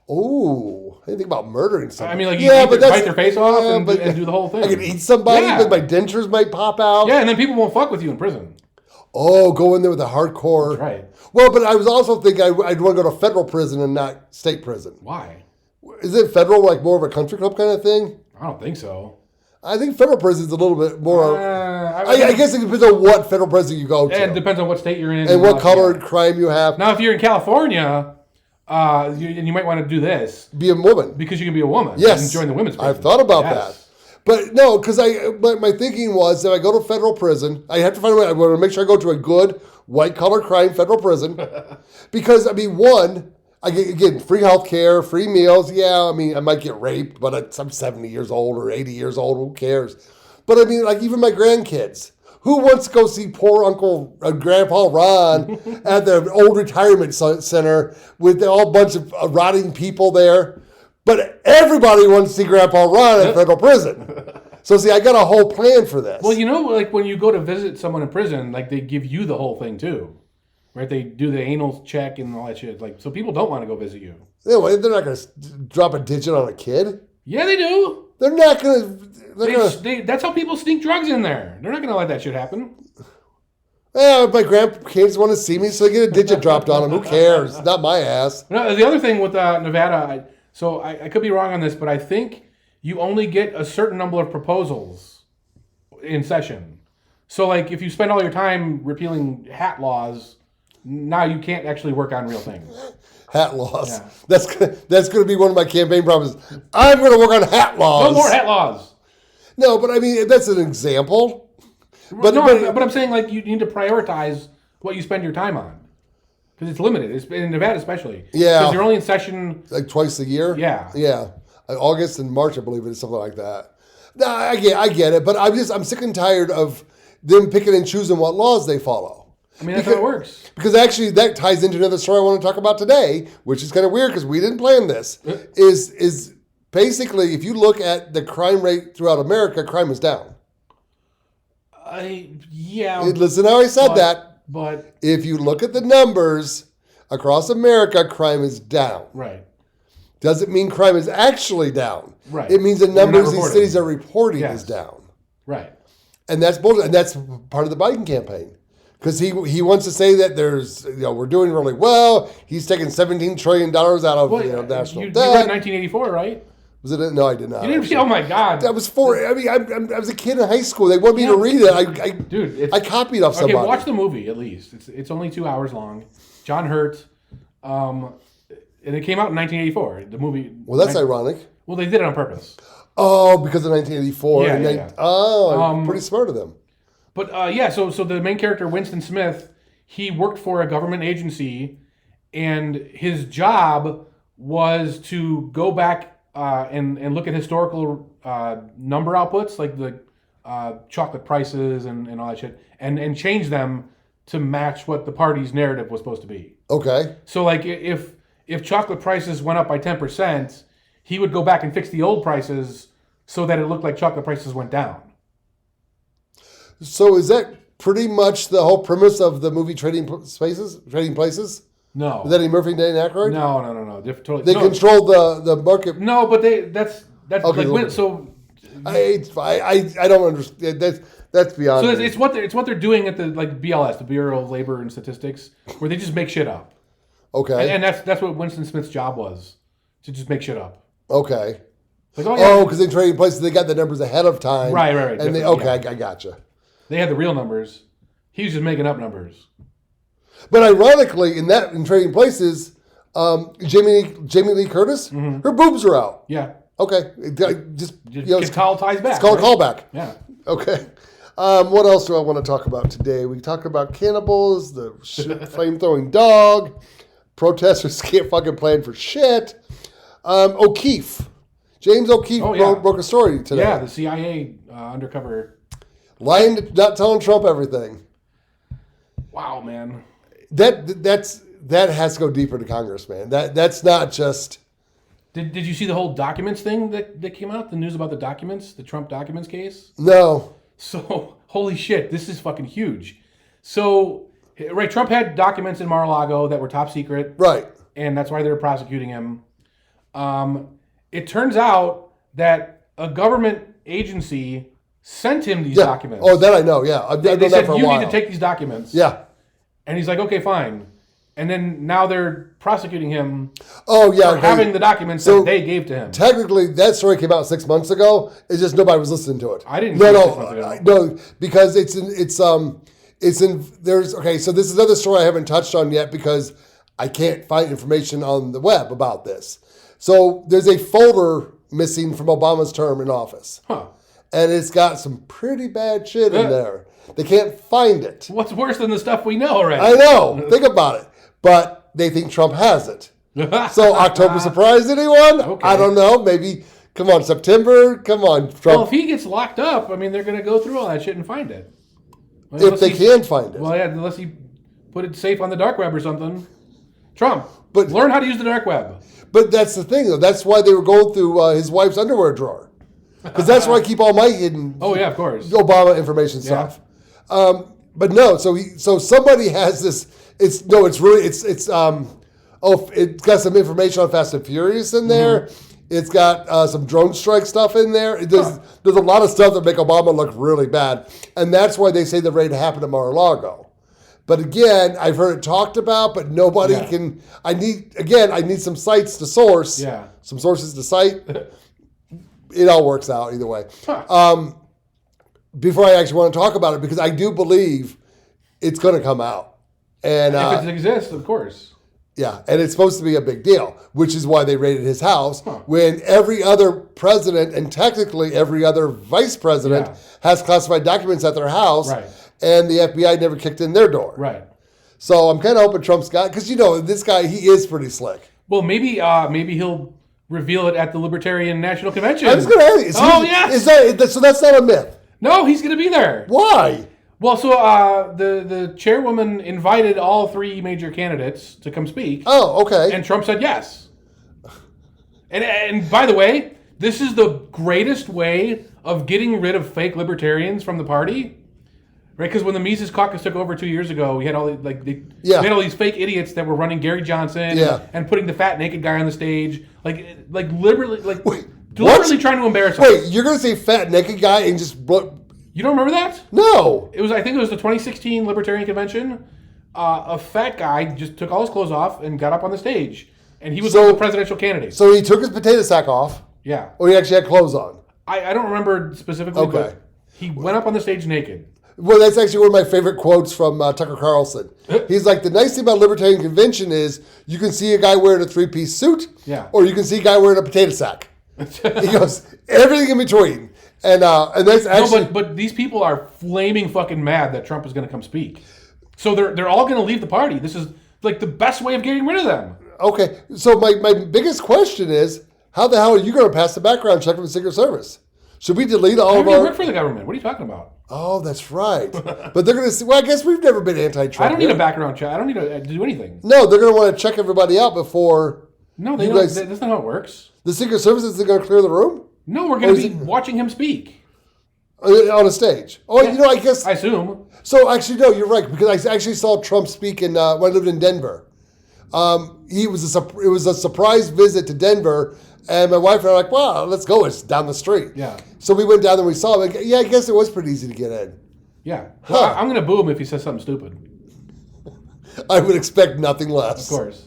Oh, I didn't think about murdering somebody. I mean, like, you bite their face off and do the whole thing. I could eat somebody, but my dentures might pop out. Yeah, and then people won't fuck with you in prison. Oh, go in there with a hardcore. That's right. Well, but I was also thinking I'd want to go to federal prison and not state prison. Why? Is it federal like more of a country club kind of thing? I don't think so. I think federal prison is a little bit more. I guess it depends on what federal prison you go to. And it depends on what state you're in. And what color and crime you have. Now, if you're in California, you might want to do this. Be a woman. Because you can be a woman. Yes. And join the women's prison. I've thought about that. But no, because my thinking was if I go to federal prison, I have to find a way. I want to make sure I go to a good white-collar crime federal prison. Because, I mean, one, I get free health care, free meals. Yeah, I mean, I might get raped, but I'm 70 years old or 80 years old. Who cares? But, I mean, like, even my grandkids. Who wants to go see poor Uncle Grandpa Ron at the old retirement center with a whole bunch of rotting people there? But everybody wants to see Grandpa Ron in federal prison. So, see, I got a whole plan for this. Well, you know, like when you go to visit someone in prison, like they give you the whole thing too. Right? They do the anal check and all that shit. Like, so people don't want to go visit you. Anyway, they're not going to drop a digit on a kid. Yeah, they do. They're not going to. That's how people sneak drugs in there. They're not going to let that shit happen. Yeah, my grandkids want to see me, so they get a digit dropped on them. Who cares? It's not my ass. No, the other thing with Nevada, so I could be wrong on this, but I think you only get a certain number of proposals in session. So, like, if you spend all your time repealing hat laws, now you can't actually work on real things. Hat laws. Yeah. That's going to be one of my campaign promises. I'm going to work on hat laws. No more hat laws. No, but I mean, that's an example. But I'm saying, like, you need to prioritize what you spend your time on. Because it's limited. It's in Nevada especially. Yeah. Because you're only in session... Like twice a year? Yeah. Yeah. August and March, I believe it is, something like that. No, I get it. But I'm sick and tired of them picking and choosing what laws they follow. I mean, that's how it works. Because actually, that ties into another story I want to talk about today, which is kind of weird because we didn't plan this, is basically, if you look at the crime rate throughout America, crime is down. Listen how I said that. But if you look at the numbers across America, crime is down. Right. Doesn't mean crime is actually down. Right. It means the numbers these cities are reporting is down. Right. And that's bullshit. And that's part of the Biden campaign. Because he wants to say that we're doing really well. He's taking $17 trillion out of national debt. You read 1984, right? Was it? No, I did not. You didn't? Oh my God! That was I mean, I was a kid in high school. They wanted me to read it. I copied off somebody. Okay, watch the movie at least. It's only 2 hours long. John Hurt, and it came out in 1984. The movie. Well, that's ironic. Well, they did it on purpose. Oh, because of 1984. Yeah. Oh, pretty smart of them. But so the main character, Winston Smith, he worked for a government agency, and his job was to go back and look at historical number outputs, like the chocolate prices and all that shit, and change them to match what the party's narrative was supposed to be. Okay. So, like, if chocolate prices went up by 10%, he would go back and fix the old prices so that it looked like chocolate prices went down. So is that pretty much the whole premise of the movie Trading Places? No. Is that Eddie Murphy and Dan Aykroyd? No. Totally. They control the market. No, but that's okay, like so. I don't understand. That's beyond. So it's what they're doing at the BLS, the Bureau of Labor and Statistics, where they just make shit up. Okay. And that's what Winston Smith's job was, to just make shit up. Okay. Because in Trading Places they got the numbers ahead of time. Right. And I gotcha. They had the real numbers. He was just making up numbers. But ironically, in Trading Places, Jamie Lee Curtis, her boobs are out. Yeah. Okay. It's called ties back. It's called a callback. Yeah. Okay. What else do I want to talk about today? We talk about cannibals, the flamethrowing dog, protesters can't fucking plan for shit. O'Keefe. James O'Keefe broke a story today. Yeah, the CIA undercover. Lying, not telling Trump everything. Wow, man. That's that has to go deeper to Congress, man. That's not just. Did you see the whole documents thing that came out? The news about the documents, the Trump documents case? No. So, holy shit, this is fucking huge. So, right, Trump had documents in Mar-a-Lago that were top secret. Right. And that's why they were prosecuting him. It turns out that a government agency sent him these documents. Oh, that I know, yeah. I've they done said, that for a you while. need to take these documents. Yeah. And he's like, okay, fine. And then now they're prosecuting him for having the documents that they gave to him. Technically, that story came out 6 months ago. It's just nobody was listening to it. I didn't. No, because there's okay. So this is another story I haven't touched on yet because I can't find information on the web about this. So there's a folder missing from Obama's term in office, and it's got some pretty bad shit in there. They can't find it. What's worse than the stuff we know already? I know. Think about it. But they think Trump has it. So October surprise anyone? Okay. I don't know. Maybe, come on, September? Come on, Trump. Well, if he gets locked up, I mean, they're going to go through all that shit and find it. If they can find it. Well, yeah, unless he put it safe on the dark web or something. Trump, learn how to use the dark web. But that's the thing, though. That's why they were going through his wife's underwear drawer. Because that's where I keep all my hidden of course. Obama information stuff. But no, so somebody has this. It's got some information on Fast and Furious in there. Mm-hmm. It's got some drone strike stuff in there. There's a lot of stuff that make Obama look really bad, and that's why they say the raid happened at Mar-a-Lago. But again, I've heard it talked about, but nobody can. I need some sites to source. Yeah. Some sources to cite. It all works out either way. Before I actually want to talk about it, because I do believe it's going to come out. And if it exists, of course. Yeah, and it's supposed to be a big deal, which is why they raided his house when every other president and technically every other vice president has classified documents at their house, and the FBI never kicked in their door. Right. So I'm kind of hoping Trump's got, because this guy, he is pretty slick. Well, maybe he'll reveal it at the Libertarian National Convention. I was going to ask. So that's not a myth? No, he's going to be there. Why? Well, so the chairwoman invited all three major candidates to come speak. Oh, okay. And Trump said yes. And by the way, this is the greatest way of getting rid of fake libertarians from the party, right? Because when the Mises Caucus took over 2 years ago, we had all we had all these fake idiots that were running Gary Johnson and putting the fat naked guy on the stage, deliberately trying to embarrass us. Wait, you're going to say fat naked guy and just. You don't remember that? No. I think it was the 2016 Libertarian Convention. A fat guy just took all his clothes off and got up on the stage. And he was one of the presidential candidates. So he took his potato sack off? Yeah. Or he actually had clothes on? I don't remember specifically, but he went up on the stage naked. Well, that's actually one of my favorite quotes from Tucker Carlson. He's like, the nice thing about Libertarian Convention is you can see a guy wearing a three-piece suit, or you can see a guy wearing a potato sack. He goes, everything in between. And that's actually... No, but these people are flaming fucking mad that Trump is going to come speak. So they're all going to leave the party. This is like the best way of getting rid of them. Okay, so my biggest question is, how the hell are you going to pass the background check from the Secret Service? Should we delete all of our... I work for the government. What are you talking about? Oh, that's right. But they're going to say, well, I guess we've never been anti-Trump. I don't need a background check. I don't need to do anything. No, they're going to want to check everybody out before... No, they don't. That's not how it works. The Secret Service isn't going to clear the room? No, we're going to be watching him speak. On a stage. Oh, yeah, I guess... I assume. So, actually, no, you're right, because I actually saw Trump speak when I lived in Denver. It was a surprise visit to Denver, and my wife and I were like, wow, let's go. It's down the street. Yeah. So we went down there and we saw him. Yeah, I guess it was pretty easy to get in. Yeah. Well, I'm going to boo him if he says something stupid. I would expect nothing less. Of course.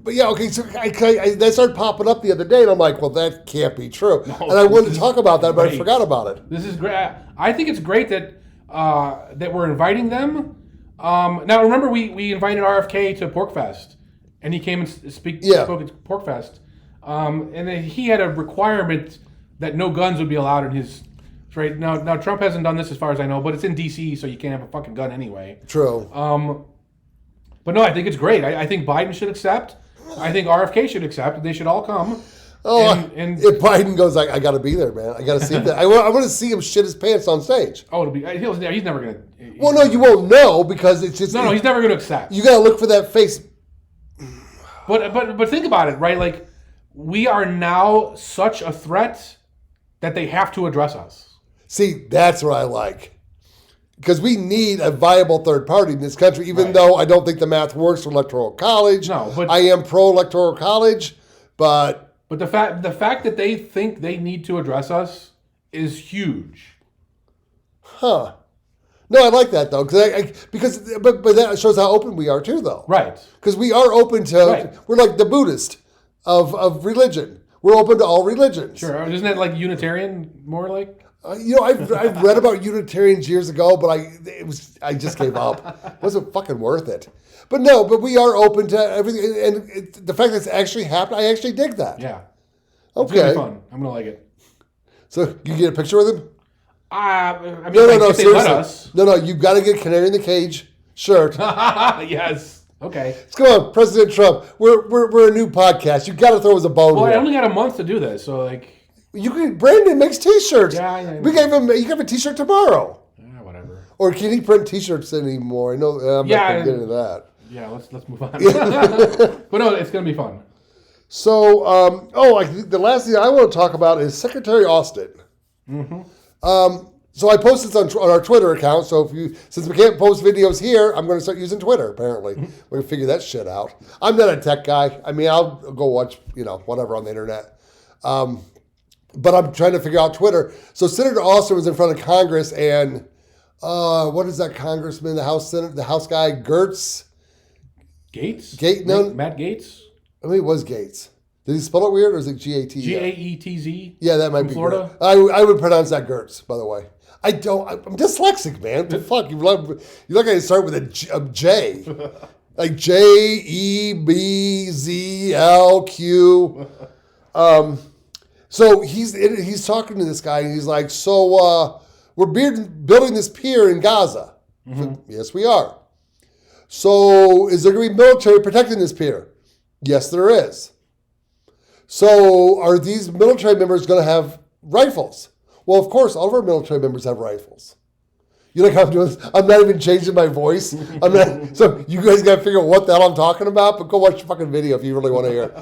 But yeah, okay, so that started popping up the other day, and I'm like, well, that can't be true. No, and I wanted to talk about that, but I forgot about it. This is great. I think it's great that we're inviting them. Now, remember, we invited RFK to PorkFest, and he came and spoke at PorkFest. And then he had a requirement that no guns would be allowed in his... Right now, Trump hasn't done this as far as I know, but it's in D.C., so you can't have a fucking gun anyway. True. But no, I think it's great. I think Biden should accept. I think RFK should accept. They should all come. If Biden goes, I got to be there, man. I got to see that. I want to see him shit his pants on stage. Oh, he's never going to. Well, no, you won't know because it's just. No, he's never going to accept. You got to look for that face. But think about it, right? Like, we are now such a threat that they have to address us. See, that's what I like. Because we need a viable third party in this country, even though I don't think the math works for Electoral College. No, but I am pro-Electoral College, but the fact that they think they need to address us is huge. Huh. No, I like that though, because that shows how open we are too, though. Right. Because we are open to. We're like the Buddhist of religion. We're open to all religions. Sure. Isn't that like Unitarian more like? I've read about Unitarians years ago, but I just gave up. It wasn't fucking worth it. But we are open to everything, and the fact that it's actually happened, I actually dig that. Yeah. Okay. It's gonna be fun. I'm gonna like it. So you get a picture with him? No, seriously. they let us. No, you've got to get Canary in the Cage shirt. Yes. Okay. Let's go on, President Trump. We're a new podcast. You got to throw us a bone. Well, here. I only got a month to do this, so like. Brandon makes T-shirts. Yeah. We gave him. You have a T-shirt tomorrow. Yeah, whatever. Or can he print T-shirts anymore? I know. I'm not going to get into that. Yeah, let's move on. But no, it's gonna be fun. So, I think the last thing I want to talk about is Secretary Austin. Mm-hmm. So I posted this on our Twitter account. So since we can't post videos here, I'm going to start using Twitter. Apparently, we're going to figure that shit out. I'm not a tech guy. I mean, I'll go watch whatever on the internet. But I'm trying to figure out Twitter. So Senator Austin was in front of Congress, and what is that congressman, the House guy, Gertz? Gates? Matt Gates? I mean, it was Gates. Did he spell it weird, or is it G-A-T? G-A-E-T-Z? Yeah, that might be Florida. I would pronounce that Gertz, by the way. I'm dyslexic, man. What the fuck? You're not going to start with a J. Like J-E-B-Z-L-Q. So he's talking to this guy, and he's like, we're building this pier in Gaza. Mm-hmm. So, yes, we are. So is there going to be military protecting this pier? Yes, there is. So are these military members going to have rifles? Well, of course, all of our military members have rifles. You know how I'm doing this? I'm not even changing my voice. So you guys got to figure out what the hell I'm talking about, but go watch the fucking video if you really want to hear.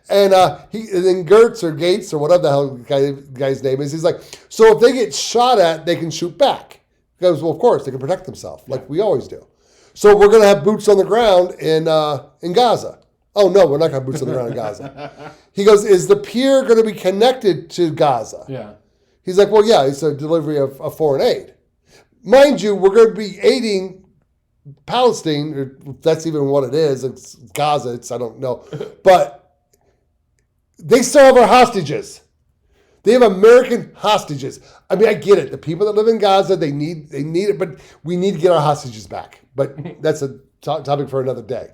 And then Gertz or Gates or whatever the hell the guy's name is, he's like, so if they get shot at, they can shoot back. He goes, well, of course, they can protect themselves, like we always do. So we're going to have boots on the ground in Gaza. Oh, no, we're not going to have boots on the ground in Gaza. He goes, is the pier going to be connected to Gaza? Yeah. He's like, well, yeah, it's a delivery of foreign aid. Mind you, we're going to be aiding Palestine, or if that's even what it is. It's Gaza, I don't know. But they still have our hostages. They have American hostages. I mean, I get it. The people that live in Gaza, they need it, but we need to get our hostages back. But that's a topic for another day.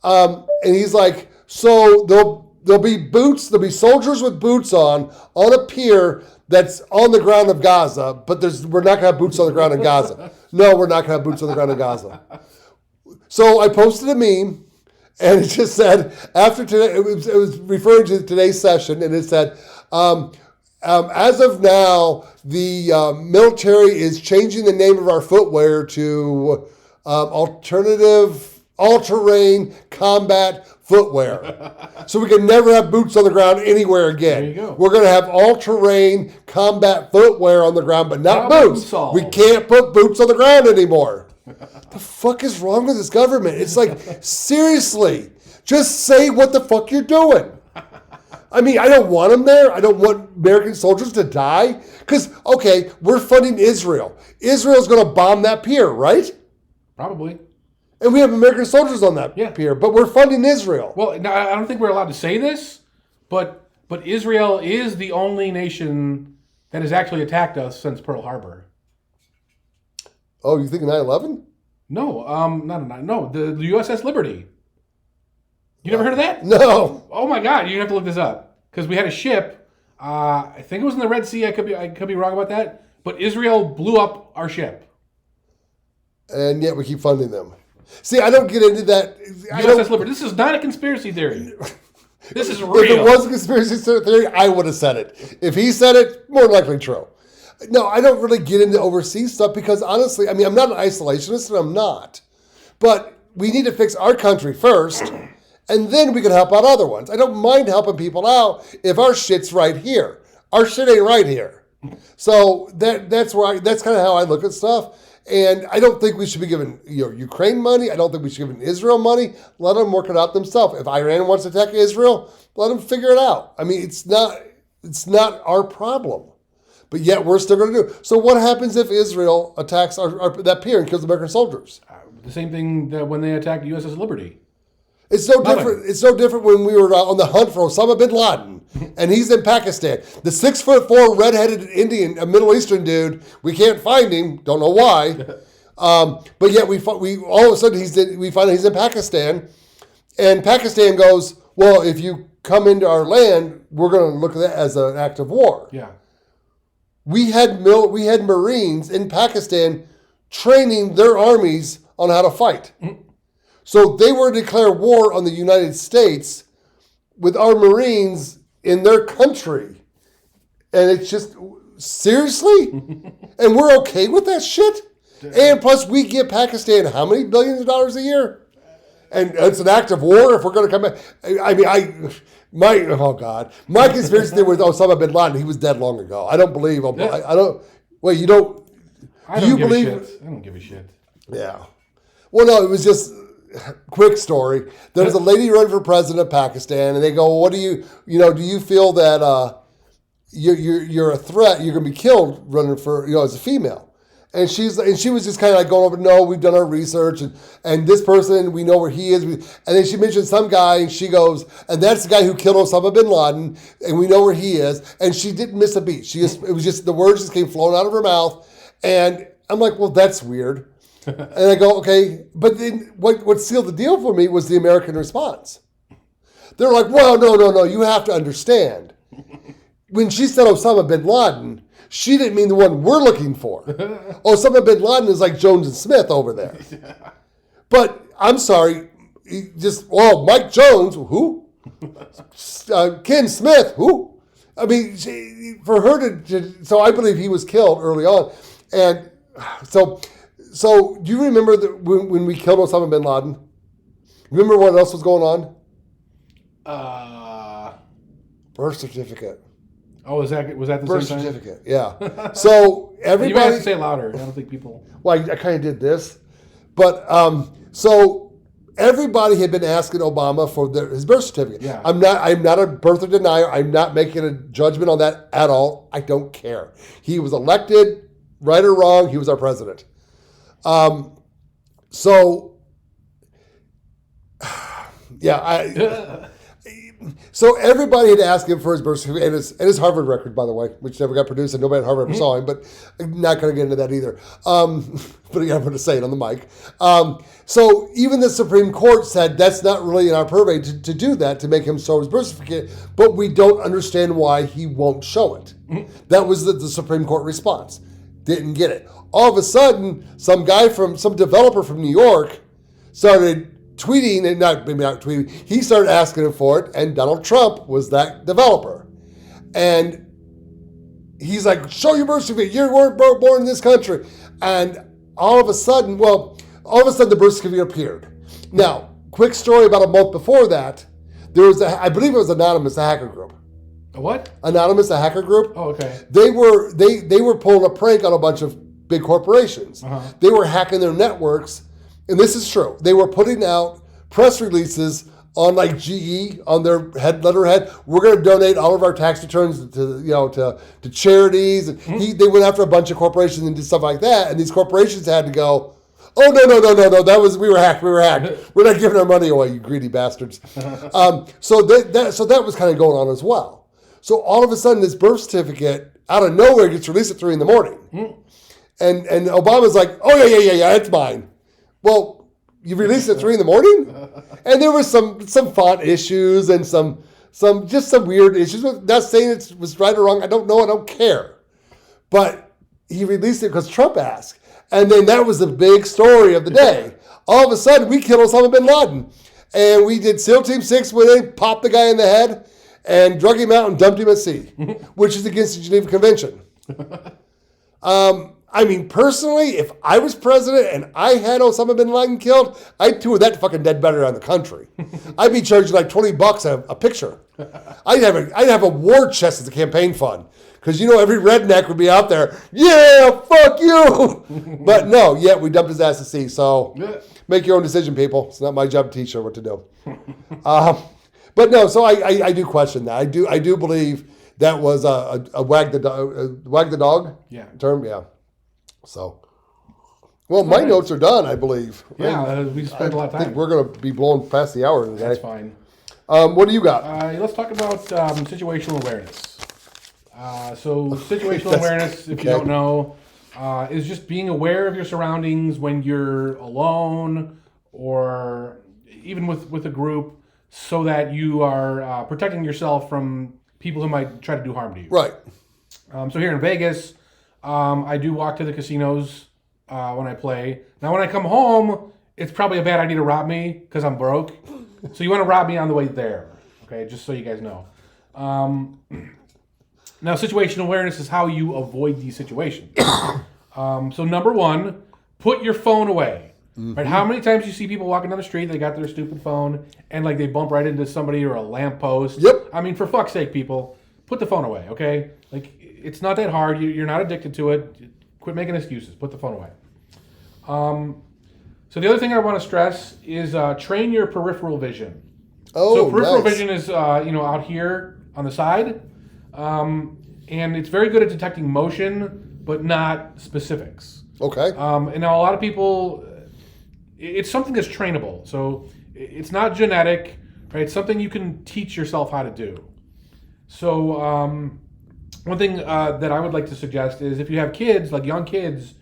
And he's like, so there'll be boots, there'll be soldiers with boots on a pier that's on the ground of Gaza, but we're not going to have boots on the ground in Gaza. No, we're not going to have boots on the ground in Gaza. So I posted a meme, and it just said, after today, it was referring to today's session, and it said, as of now, the military is changing the name of our footwear to all-terrain combat footwear. So we can never have boots on the ground anywhere again. There you go. We're going to have all-terrain combat footwear on the ground, but not boots. We can't put boots on the ground anymore. The fuck is wrong with this government? It's like, seriously, just say what the fuck you're doing. I mean, I don't want them there. I don't want American soldiers to die. Because, okay, we're funding Israel. Israel's going to bomb that pier, right? Probably. And we have American soldiers on that pier, but we're funding Israel. Well, now, I don't think we're allowed to say this, but Israel is the only nation that has actually attacked us since Pearl Harbor. Oh, you think 9/11? No, the USS Liberty. You never heard of that? No. Oh my God, you have to look this up because we had a ship. I think it was in the Red Sea. I could be wrong about that, but Israel blew up our ship. And yet we keep funding them. See, I don't get into that. USS Liberty. This is not a conspiracy theory. This is real. If it was a conspiracy theory, I would have said it. If he said it, more likely true. No, I don't really get into overseas stuff because honestly, I mean, I'm not an isolationist and I'm not. But we need to fix our country first and then we can help out other ones. I don't mind helping people out if our shit's right here. Our shit ain't right here. So that's kind of how I look at stuff. And I don't think we should be giving Ukraine money. I don't think we should be giving Israel money. Let them work it out themselves. If Iran wants to attack Israel, let them figure it out. I mean, it's not our problem. But yet we're still going to do it. So what happens if Israel attacks that pier and kills American soldiers? The same thing that when they attacked USS Liberty. It's so different. It's so different when we were on the hunt for Osama bin Laden, and he's in Pakistan. The 6'4" redheaded Indian, a Middle Eastern dude. We can't find him. Don't know why. But yet we all of a sudden we find out he's in Pakistan, and Pakistan goes, well, if you come into our land, we're going to look at that as an act of war. Yeah. We had Marines in Pakistan training their armies on how to fight. So they were to declare war on the United States with our Marines in their country. And it's just, seriously? And we're okay with that shit? And plus we give Pakistan how many billions of dollars a year? And it's an act of war if we're going to come back. I mean, my conspiracy theory with Osama bin Laden, he was dead long ago. I don't believe, I don't give a shit. Yeah. Well, no, it was just, quick story. There's a lady running for president of Pakistan, and they go, "What do you feel that you're a threat? You're going to be killed running for as a female?" And she was just kind of like going over, "No, we've done our research, and this person, we know where he is." And then she mentioned some guy, and she goes, "And that's the guy who killed Osama bin Laden, and we know where he is." And she didn't miss a beat. It was just the words just came flowing out of her mouth, and I'm like, "Well, that's weird." And I go, okay, but then what sealed the deal for me was the American response. They're like, well, no, you have to understand. When she said Osama bin Laden, she didn't mean the one we're looking for. Osama bin Laden is like Jones and Smith over there. But I'm sorry, Mike Jones, who? Ken Smith, who? I mean, for her so I believe he was killed early on. And so do you remember when we killed Osama bin Laden? Remember what else was going on? Birth certificate. Oh, was that the birth same certificate? Yeah. So everybody. You might have to say it louder. I don't think people. Well, I kind of did this, but so everybody had been asking Obama for his birth certificate. Yeah. I'm not a birther denier. I'm not making a judgment on that at all. I don't care. He was elected, right or wrong. He was our president. So everybody had asked him for his birth certificate and his Harvard record, by the way, which never got produced and nobody at Harvard ever saw him, but I'm not going to get into that either. But again, I'm going to say it on the mic. So even the Supreme Court said that's not really in our purview to do that, to make him show his birth certificate, but we don't understand why he won't show it. That was the Supreme Court response. Didn't get it. All of a sudden, some developer from New York started tweeting, and maybe not tweeting, he started asking him for it, and Donald Trump was that developer. And he's like, show your birth certificate, you weren't born in this country. And all of a sudden the birth certificate appeared. Now, quick story, about a month before that, there was I believe it was Anonymous, a hacker group. A what? Anonymous, a hacker group. Oh, okay. They were pulling a prank on a bunch of big corporations. Uh-huh. They were hacking their networks, and this is true. They were putting out press releases on like GE on their letterhead. We're going to donate all of our tax returns to charities. And they went after a bunch of corporations and did stuff like that. And these corporations had to go, oh no, we were hacked. We're not giving our money away, you greedy bastards. So that was kind of going on as well. So all of a sudden, this birth certificate out of nowhere gets released at 3 a.m. And Obama's like, oh yeah, it's mine. Well, you released it at 3 a.m? And there was some font issues and some weird issues. Not saying it was right or wrong. I don't know. I don't care. But he released it because Trump asked. And then that was the big story of the day. All of a sudden, we killed Osama bin Laden. And we did SEAL Team 6 where they popped the guy in the head and drug him out and dumped him at sea, which is against the Geneva Convention. I mean, personally, if I was president and I had Osama bin Laden killed, I'd tour that fucking dead body around the country. I'd be charging like $20 a picture. I'd have a war chest as a campaign fund. Because, every redneck would be out there, yeah, fuck you. But no, we dumped his ass to sea. So make your own decision, people. It's not my job to teach you what to do. But no, so I do question that. I do believe that was a wag the dog term. Yeah. So, well, my notes are done, I believe. Yeah, we spent a lot of time. I think we're going to be blowing past the hour today. That's fine. What do you got? Let's talk about situational awareness. So situational awareness, if you don't know, is just being aware of your surroundings when you're alone or even with a group so that you are protecting yourself from people who might try to do harm to you. Right. So here in Vegas, I do walk to the casinos when I play. Now, when I come home, it's probably a bad idea to rob me because I'm broke. So you want to rob me on the way there, okay? Just so you guys know. Now, situational awareness is how you avoid these situations. So number one, put your phone away. Mm-hmm. Right? How many times you see people walking down the street, they got their stupid phone, and like they bump right into somebody or a lamppost? Yep. I mean, for fuck's sake, people, put the phone away, okay? Like, it's not that hard. You're not addicted to it. Quit making excuses. Put the phone away. So the other thing I want to stress is train your peripheral vision. Oh, so peripheral nice. vision is out here on the side. And it's very good at detecting motion, but not specifics. Okay. And now a lot of people, it's something that's trainable. So it's not genetic, right? It's something you can teach yourself how to do. So one thing that I would like to suggest is if you have kids, like young kids,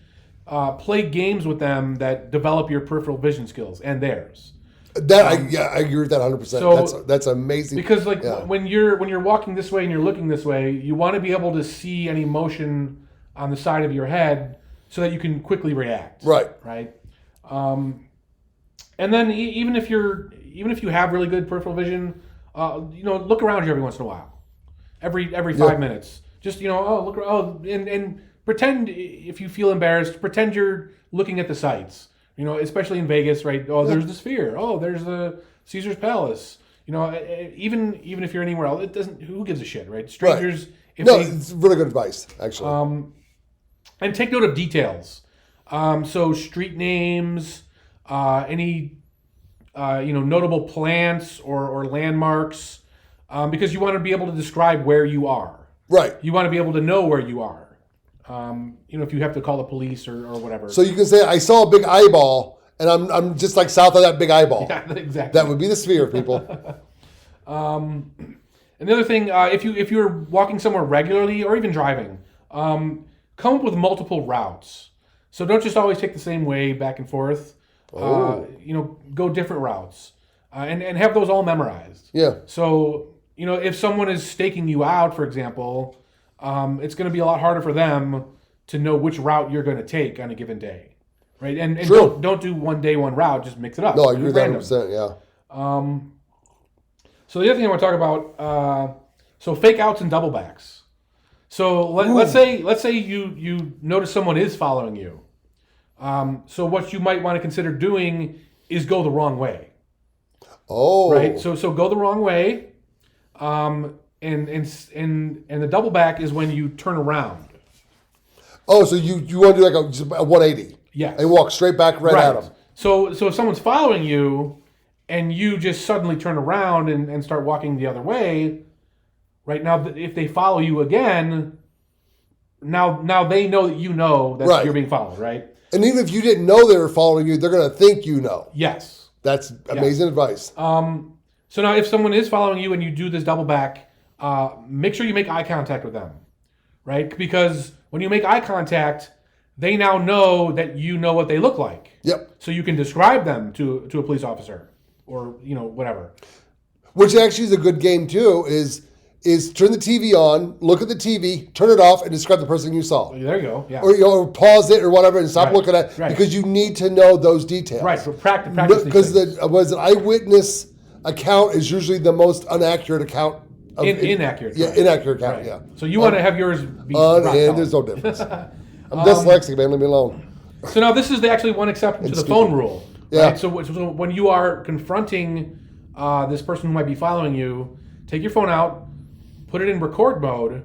play games with them that develop your peripheral vision skills and theirs. I agree with that 100%. So, that's amazing. Because when you're walking this way and you're looking this way, you want to be able to see any motion on the side of your head so that you can quickly react. Right. Right. And then even if you have really good peripheral vision, look around you every once in a while, every 5 minutes. Just look and pretend if you feel embarrassed, pretend you're looking at the sights. Especially in Vegas, right? Oh, there's the Sphere. Oh, there's the Caesar's Palace. Even if you're anywhere else, it doesn't. Who gives a shit, right? Strangers. Right. It's really good advice, actually. And take note of details. So street names, any notable plants or landmarks, because you want to be able to describe where you are. Right. You want to be able to know where you are. If you have to call the police or whatever. So you can say, I saw a big eyeball, and I'm just like south of that big eyeball. Yeah, exactly. That would be the Sphere, people. And the other thing, if you're walking somewhere regularly or even driving, come up with multiple routes. So don't just always take the same way back and forth. Go different routes, and have those all memorized. Yeah. So if someone is staking you out, for example. It's going to be a lot harder for them to know which route you're going to take on a given day, right? And don't do one day, one route. Just mix it up. No, I agree with that 100%, yeah. So the other thing I want to talk about, so fake outs and double backs. So let's say you notice someone is following you. So what you might want to consider doing is go the wrong way. Oh. Right? So go the wrong way. And the double back is when you turn around. Oh, so you want to do like a 180? Yes. And walk straight back right at them. So if someone's following you and you just suddenly turn around and start walking the other way, right now if they follow you again, now they know that that you're being followed, right? And even if you didn't know they were following you, they're going to think you know. Yes. That's amazing advice. So now if someone is following you and you do this double back, make sure you make eye contact with them, right? Because when you make eye contact, they now know that you know what they look like. Yep. So you can describe them to a police officer or, whatever. Which actually is a good game too, is is turn the TV on, look at the TV, turn it off, and describe the person you saw. There you go. Yeah. Or, or pause it or whatever and stop looking at it Right. because you need to know those details. Right. So practice. Because an eyewitness account is usually the most inaccurate account. Inaccurate. Yeah, right. inaccurate account, Right. yeah. So you want to have yours be and there's no difference. I'm dyslexic, man. Leave me alone. So now this is actually one exception to the phone rule. Yeah. Right? So when you are confronting this person who might be following you, take your phone out, put it in record mode,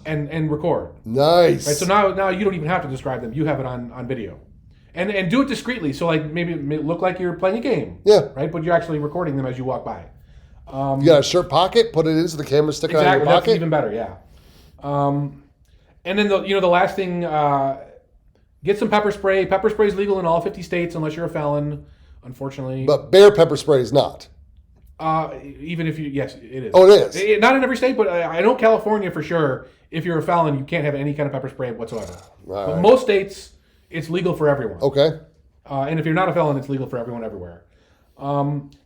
and record. Nice. Right. So now you don't even have to describe them. You have it on video, and do it discreetly. So like maybe it may look like you're playing a game. Yeah. Right. But you're actually recording them as you walk by. You got a shirt pocket, put it in so the camera's sticking out of your pocket. That's even better. Yeah. And then the last thing, get some pepper spray. Pepper spray is legal in all 50 states unless you're a felon, unfortunately. But bear pepper spray is not. Even if yes, it is. Oh, it is. Not in every state, but I know California for sure. If you're a felon, you can't have any kind of pepper spray whatsoever. Right. But most states, it's legal for everyone. Okay. And if you're not a felon, it's legal for everyone everywhere.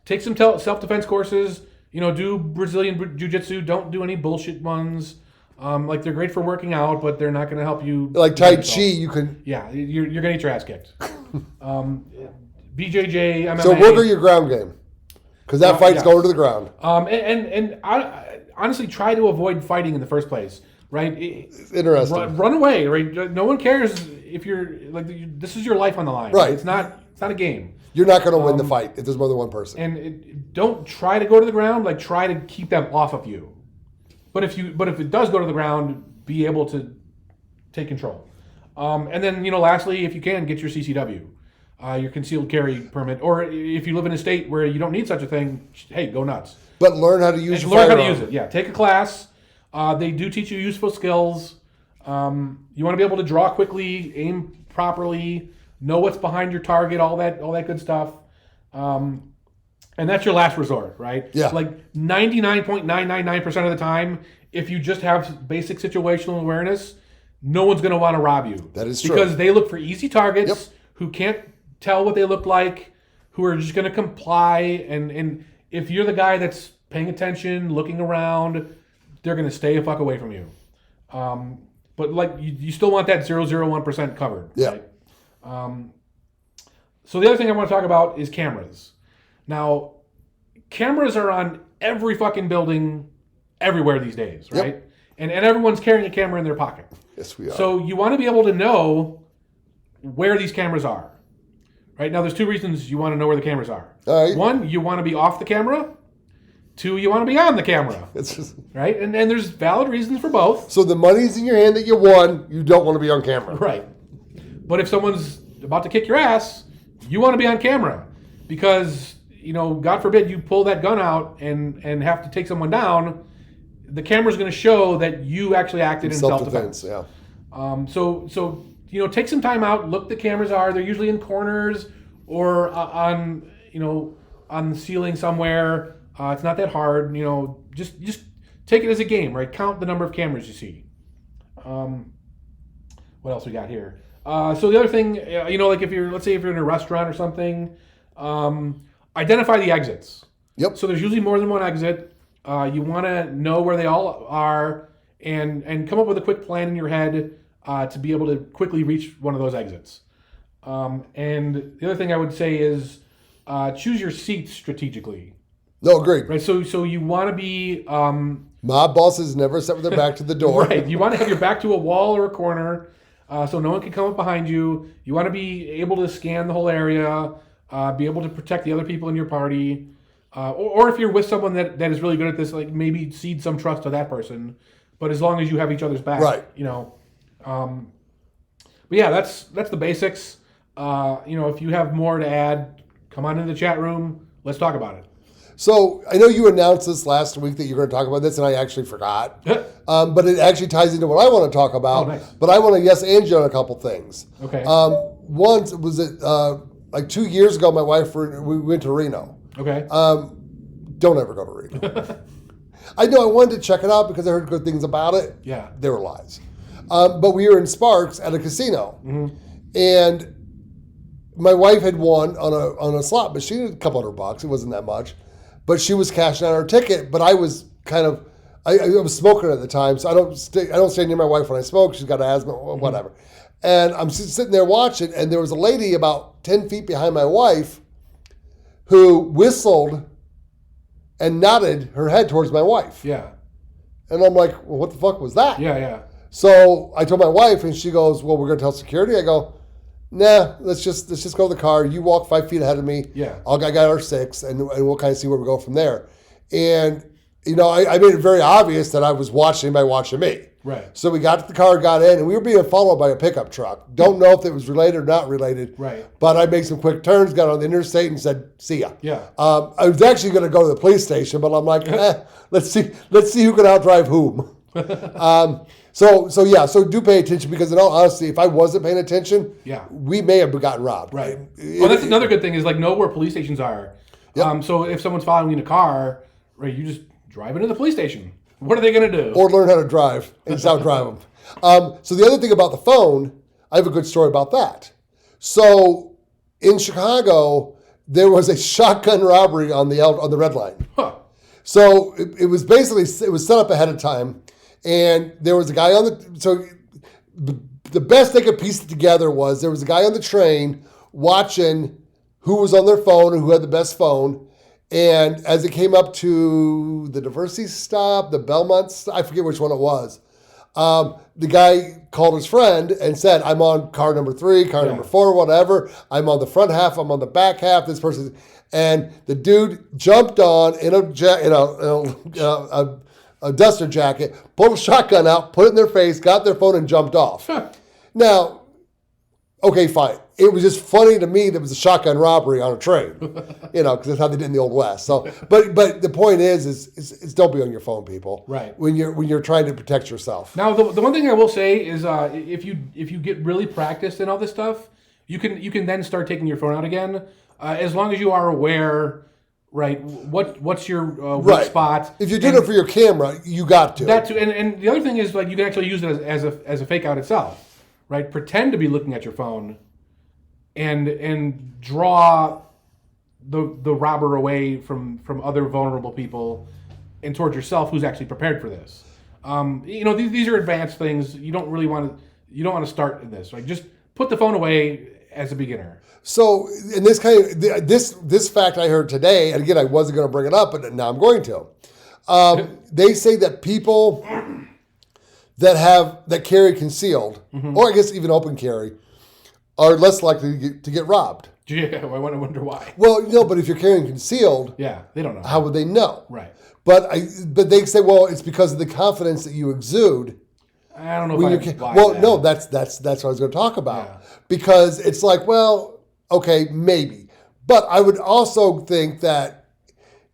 Take some self-defense courses. Do Brazilian Jiu-Jitsu. Don't do any bullshit ones. Like they're great for working out, but they're not going to help you. Like Tai Chi, you can. Yeah, you're going to get your ass kicked. BJJ, MMA. So work on your ground game, because that fight's going to the ground. And I honestly try to avoid fighting in the first place. Right? It's interesting. Run away. Right? No one cares if you're this is your life on the line. Right. It's not a game. You're not going to win the fight if there's more than one person. And don't try to go to the ground. Like try to keep them off of you. But if it does go to the ground, be able to take control. And then lastly, if you can, get your CCW, your concealed carry permit, or if you live in a state where you don't need such a thing, hey, go nuts. But learn how to use your firearm. Learn how to use it. Yeah, take a class. They do teach you useful skills. You want to be able to draw quickly, aim properly, know what's behind your target, all that good stuff. And that's your last resort, right? Yeah. Like 99.999% of the time, if you just have basic situational awareness, no one's going to want to rob you. That is true. Because they look for easy targets who can't tell what they look like, who are just going to comply. And if you're the guy that's paying attention, looking around, they're going to stay a fuck away from you. But like you still want that 0.001% covered. Yeah. Right? So the other thing I want to talk about is cameras. Now, cameras are on every fucking building everywhere these days, right? Yep. And everyone's carrying a camera in their pocket. Yes, we are. So you want to be able to know where these cameras are. Right? Now, there's two reasons you want to know where the cameras are. All right. One, you want to be off the camera. Two, you want to be on the camera. It's just, right? And there's valid reasons for both. so the money's in your hand that you won. You don't want to be on camera. Right. But if someone's about to kick your ass, you want to be on camera. Because, God forbid you pull that gun out and have to take someone down, the camera's going to show that you actually acted in self-defense. Yeah. So take some time out, look the cameras are. They're usually in corners or on the ceiling somewhere. It's not that hard. Just take it as a game, right? Count the number of cameras you see. What else we got here? So the other thing, like let's say if you're in a restaurant or something, identify the exits. Yep. So there's usually more than one exit. You want to know where they all are and come up with a quick plan in your head to be able to quickly reach one of those exits. And the other thing I would say is choose your seats strategically. No, agreed. Right. So you want to be. My bosses never sat with their back to the door. Right. You want to have your back to a wall or a corner, so no one can come up behind you. You want to be able to scan the whole area, be able to protect the other people in your party, or if you're with someone that is really good at this, like maybe cede some trust to that person. But as long as you have each other's back, right? But yeah, that's the basics. If you have more to add, come on into the chat room. Let's talk about it. So I know you announced this last week that you're going to talk about this, and I actually forgot. But it actually ties into what I want to talk about. Oh, nice. But I want to yes and you on a couple things. Okay. Once was it like 2 years ago? My wife we went to Reno. Okay. Don't ever go to Reno. I know I wanted to check it out because I heard good things about it. Yeah. They were lies. But we were in Sparks at a casino, and my wife had won on a slot machine, a couple $100. It wasn't that much. But she was cashing out her ticket, but I was kind of I was smoking at the time, so I don't stay near my wife when I smoke. She's got asthma, whatever. And I'm sitting there watching, and there was a lady about 10 feet behind my wife who whistled and nodded her head towards my wife. Yeah. And I'm like, well, what the fuck was that? Yeah. So I told my wife, and she goes, well, we're going to tell security. I go, nah, let's just go to the car. You walk 5 feet ahead of me. Yeah. I got our 6, and we'll kind of see where we go from there. And, I made it very obvious that I was watching anybody watching me. Right. So we got to the car, got in, and we were being followed by a pickup truck. Don't know if it was related or not related. Right. But I made some quick turns, got on the interstate, and said, see ya. Yeah. I was actually going to go to the police station, but I'm like, let's see who can outdrive whom. So do pay attention, because in all honesty, if I wasn't paying attention, we may have gotten robbed. Right. Well, that's another good thing is know where police stations are. Yep. So if someone's following you in a car, right, you just drive into the police station. What are they going to do? Or learn how to drive and just outdrive them. So the other thing about the phone, I have a good story about that. So in Chicago, there was a shotgun robbery on the red line. Huh. So it was set up ahead of time, and there was a guy so the best they could piece it together was there was a guy on the train watching who was on their phone and who had the best phone. And as it came up to the Diversity stop, the Belmont stop, I forget which one it was, the guy called his friend and said, I'm on car number 3, car number 4, whatever. I'm on the front half, I'm on the back half. This person, and the dude jumped on in a duster jacket, pulled a shotgun out, put it in their face, got their phone, and jumped off. Now, okay, fine. It was just funny to me that it was a shotgun robbery on a train, because that's how they did in the Old West. So, but the point is don't be on your phone, people. Right. When you're trying to protect yourself. Now, the one thing I will say is, if you get really practiced in all this stuff, you can then start taking your phone out again, as long as you are aware. Right. What's your weak spot? If you're doing it for your camera, you got to. That too. And the other thing is, you can actually use it as a fake out itself. Right. Pretend to be looking at your phone. And draw the robber away from other vulnerable people and towards yourself, who's actually prepared for this. These are advanced things. You don't want to start in this. Right? Just put the phone away as a beginner. So, in this this fact I heard today, and again I wasn't going to bring it up, but now I'm going to. They say that people that carry concealed, or I guess even open carry, are less likely to get robbed. Yeah, I wonder why. Well, but if you're carrying concealed, they don't know. How would they know? Right. But they say, well, it's because of the confidence that you exude. I don't know why. Well, no, that's what I was going to talk about. Yeah. Because it's like, well, okay, maybe. But I would also think that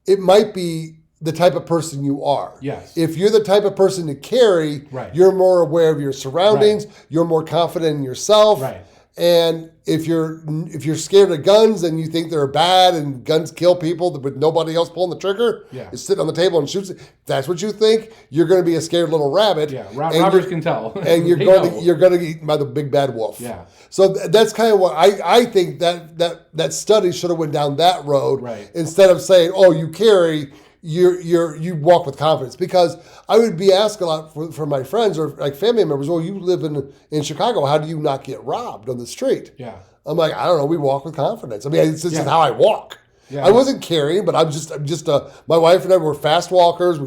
it might be the type of person you are. Yes. If you're the type of person to carry, you're more aware of your surroundings. You're more confident in yourself. Right. And if you're scared of guns and you think they're bad and guns kill people with nobody else pulling the trigger, it's sitting on the table and shoots it. If that's what you think, you're going to be a scared little rabbit. Yeah, robbers can tell. And you're going to get eaten by the big bad wolf. Yeah. So that's kind of what I think that study should have went down that road, instead of saying, oh, you carry. You walk with confidence, because I would be asked a lot from my friends or like family members. Oh, you live in Chicago. How do you not get robbed on the street? Yeah, I'm like, I don't know. We walk with confidence. I mean, this is how I walk. Yeah. I wasn't carrying, but I'm just my wife and I were fast walkers.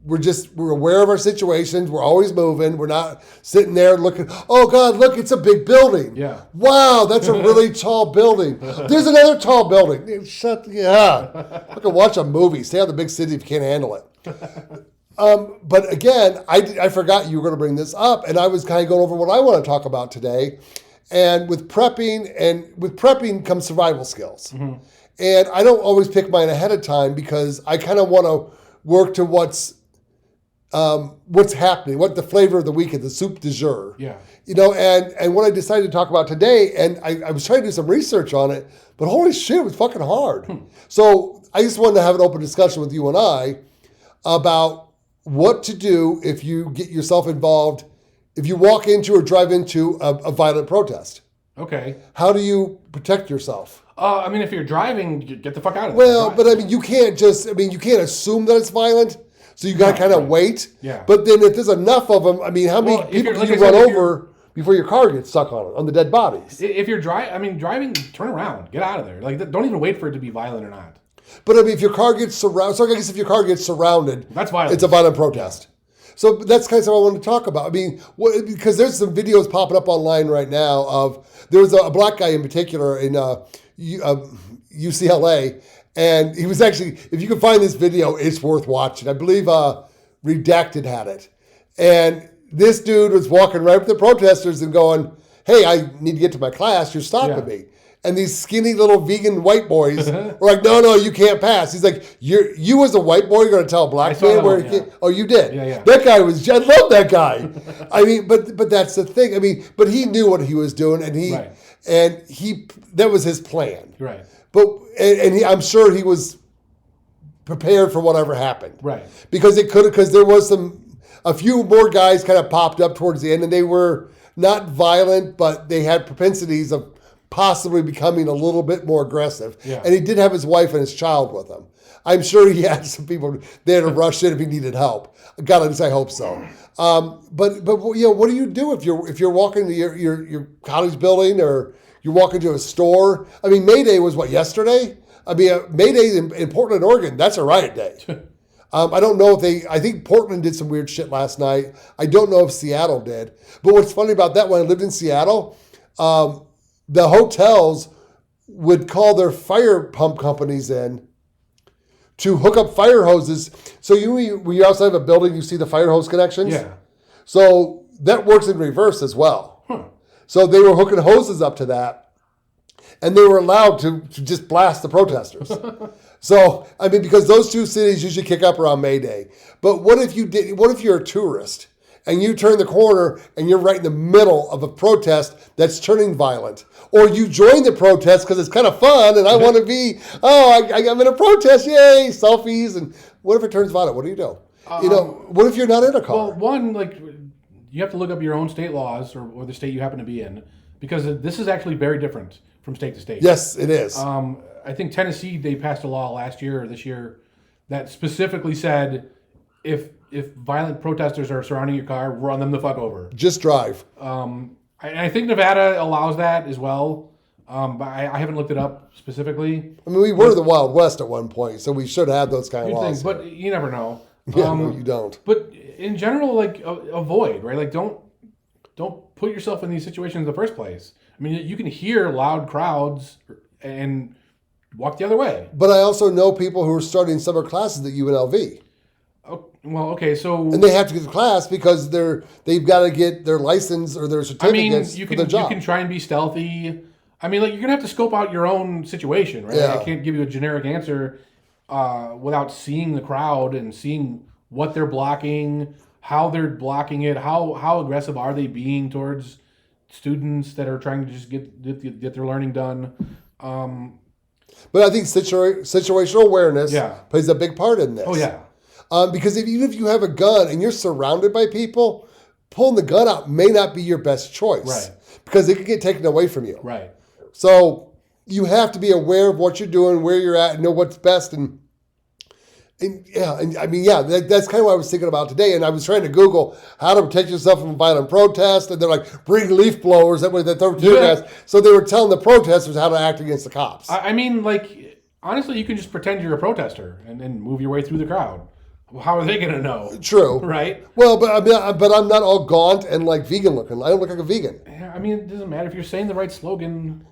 We're aware of our situations. We're always moving. We're not sitting there looking, oh God, look, it's a big building. Yeah. Wow, that's a really tall building. There's another tall building. I can watch a movie. Stay out of the big city if you can't handle it. But again, I forgot you were going to bring this up, and I was kind of going over what I want to talk about today. And with prepping comes survival skills. Mm-hmm. And I don't always pick mine ahead of time, because I kind of want to work to what's happening, what the flavor of the week is, the soup du jour. Yeah. And what I decided to talk about today, and I was trying to do some research on it, but holy shit, it was fucking hard. So I just wanted to have an open discussion with you and I about what to do if you get yourself involved, if you walk into or drive into a violent protest. Okay. How do you protect yourself? If you're driving, get the fuck out of there. Well, but you can't assume that it's violent. So you got to kind of wait. Yeah. But then if there's enough of them, I mean, how many people can you run over before your car gets stuck on the dead bodies? If you're driving, turn around, get out of there. Like, don't even wait for it to be violent or not. But I mean, if your car gets surrounded, so I guess if your car gets surrounded, that's violent. It's a violent protest. So that's kind of what I wanted to talk about. I mean, because there's some videos popping up online right now of there was a black guy in particular in UCLA, and he was actually, if you can find this video, it's worth watching. I believe Redacted had it, and this dude was walking right up to the protesters and going, "Hey, I need to get to my class. You're stopping me." And these skinny little vegan white boys were like, no, you can't pass. He's like, you as a white boy, you're going to tell a black man where he can't? Oh, you did? Yeah. That guy was, I love that guy. I mean, but that's the thing. I mean, but he knew what he was doing, and that was his plan. Right. But, I'm sure he was prepared for whatever happened. Right. Because there was a few more guys kind of popped up towards the end, and they were not violent, but they had propensities of possibly becoming a little bit more aggressive. Yeah. And he did have his wife and his child with him. I'm sure he had some people there to rush in if he needed help. God, at least I hope so. But you know, what do you do if you're walking to your college building or you're walking to a store? I mean, May Day was yesterday? I mean, May Day in Portland, Oregon, that's a riot day. I don't know if I think Portland did some weird shit last night. I don't know if Seattle did. But what's funny about that, when I lived in Seattle, the hotels would call their fire pump companies in to hook up fire hoses. So we also have a building, you see the fire hose connections? Yeah. So that works in reverse as well. Huh. So they were hooking hoses up to that, and they were allowed to just blast the protesters. So, I mean, because those two cities usually kick up around May Day. But what if you're a tourist and you turn the corner and you're right in the middle of a protest that's turning violent? Or you join the protest because it's kind of fun and I want to be, I'm in a protest, yay, selfies. And what if it turns violent? What do you do? What if you're not in a car? Well, one, you have to look up your own state laws or the state you happen to be in, because this is actually very different from state to state. Yes, it is. I think Tennessee, they passed a law last year or this year that specifically said if violent protesters are surrounding your car, run them the fuck over. Just drive. I think Nevada allows that as well, but I haven't looked it up specifically. I mean, we were the Wild West at one point, so we should have those kind of laws. But you never know. Yeah, no, you don't. But in general, avoid, right? Don't put yourself in these situations in the first place. I mean, you can hear loud crowds and walk the other way. But I also know people who are starting summer classes at UNLV. Well, okay, so... And they have to get to class because they've got to get their license or their certificates for their job. You can try and be stealthy. I mean, you're going to have to scope out your own situation, right? Yeah. I can't give you a generic answer without seeing the crowd and seeing what they're blocking, how they're blocking it, how aggressive are they being towards students that are trying to just get their learning done. But I think situational awareness plays a big part in this. Oh, yeah. Because even if you have a gun and you're surrounded by people, pulling the gun out may not be your best choice. Right. Because it could get taken away from you. Right. So you have to be aware of what you're doing, where you're at, and know what's best. And that's kind of what I was thinking about today. And I was trying to Google how to protect yourself from violent protest. And they're like, bring leaf blowers. That way they throw tear gas. So they were telling the protesters how to act against the cops. I mean, honestly, you can just pretend you're a protester and then move your way through the crowd. How are they going to know? True. Right? Well, but I'm not all gaunt and vegan looking. I don't look like a vegan. I mean, it doesn't matter if you're saying the right slogan.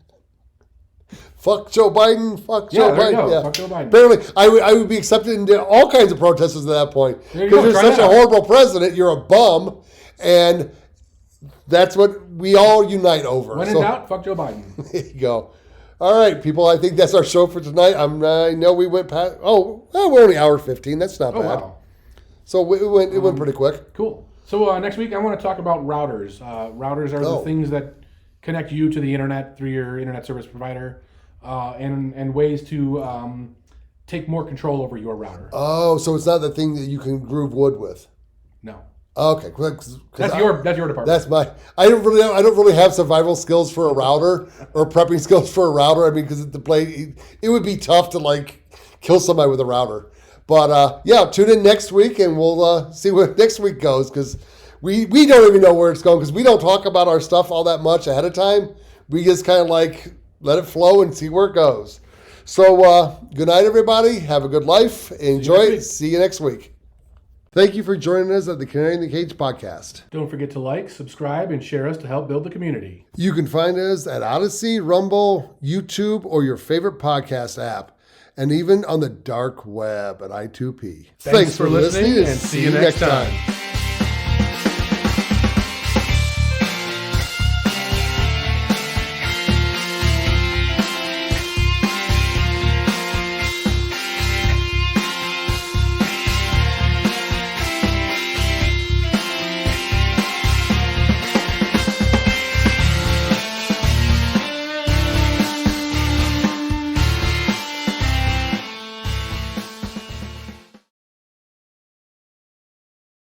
Fuck Joe Biden. Fuck Joe Biden. Go. Yeah. Fuck Joe Biden. Apparently, I would be accepted into all kinds of protesters at that point. Because you're such a horrible president. You're a bum. And that's what we all unite over. When in doubt, fuck Joe Biden. There you go. All right, people. I think that's our show for tonight. I know we went past. We're only hour 15. That's not bad. Wow. So it went pretty quick. Cool. So next week I want to talk about routers. Routers are the things that connect you to the internet through your internet service provider, and ways to take more control over your router. Oh, so it's not the thing that you can groove wood with. No. Okay, that's your department. That's I don't really have survival skills for a router or prepping skills for a router. I mean, because it would be tough to kill somebody with a router. But yeah, tune in next week and we'll see where next week goes, because we don't even know where it's going, because we don't talk about our stuff all that much ahead of time. We just kind of like let it flow and see where it goes. So good night, everybody. Have a good life. Enjoy it. See you next week. Thank you for joining us at the Canary in the Cage podcast. Don't forget to like, subscribe, and share us to help build the community. You can find us at Odyssey, Rumble, YouTube, or your favorite podcast app, and even on the dark web at I2P. Thanks for listening, and see you next time.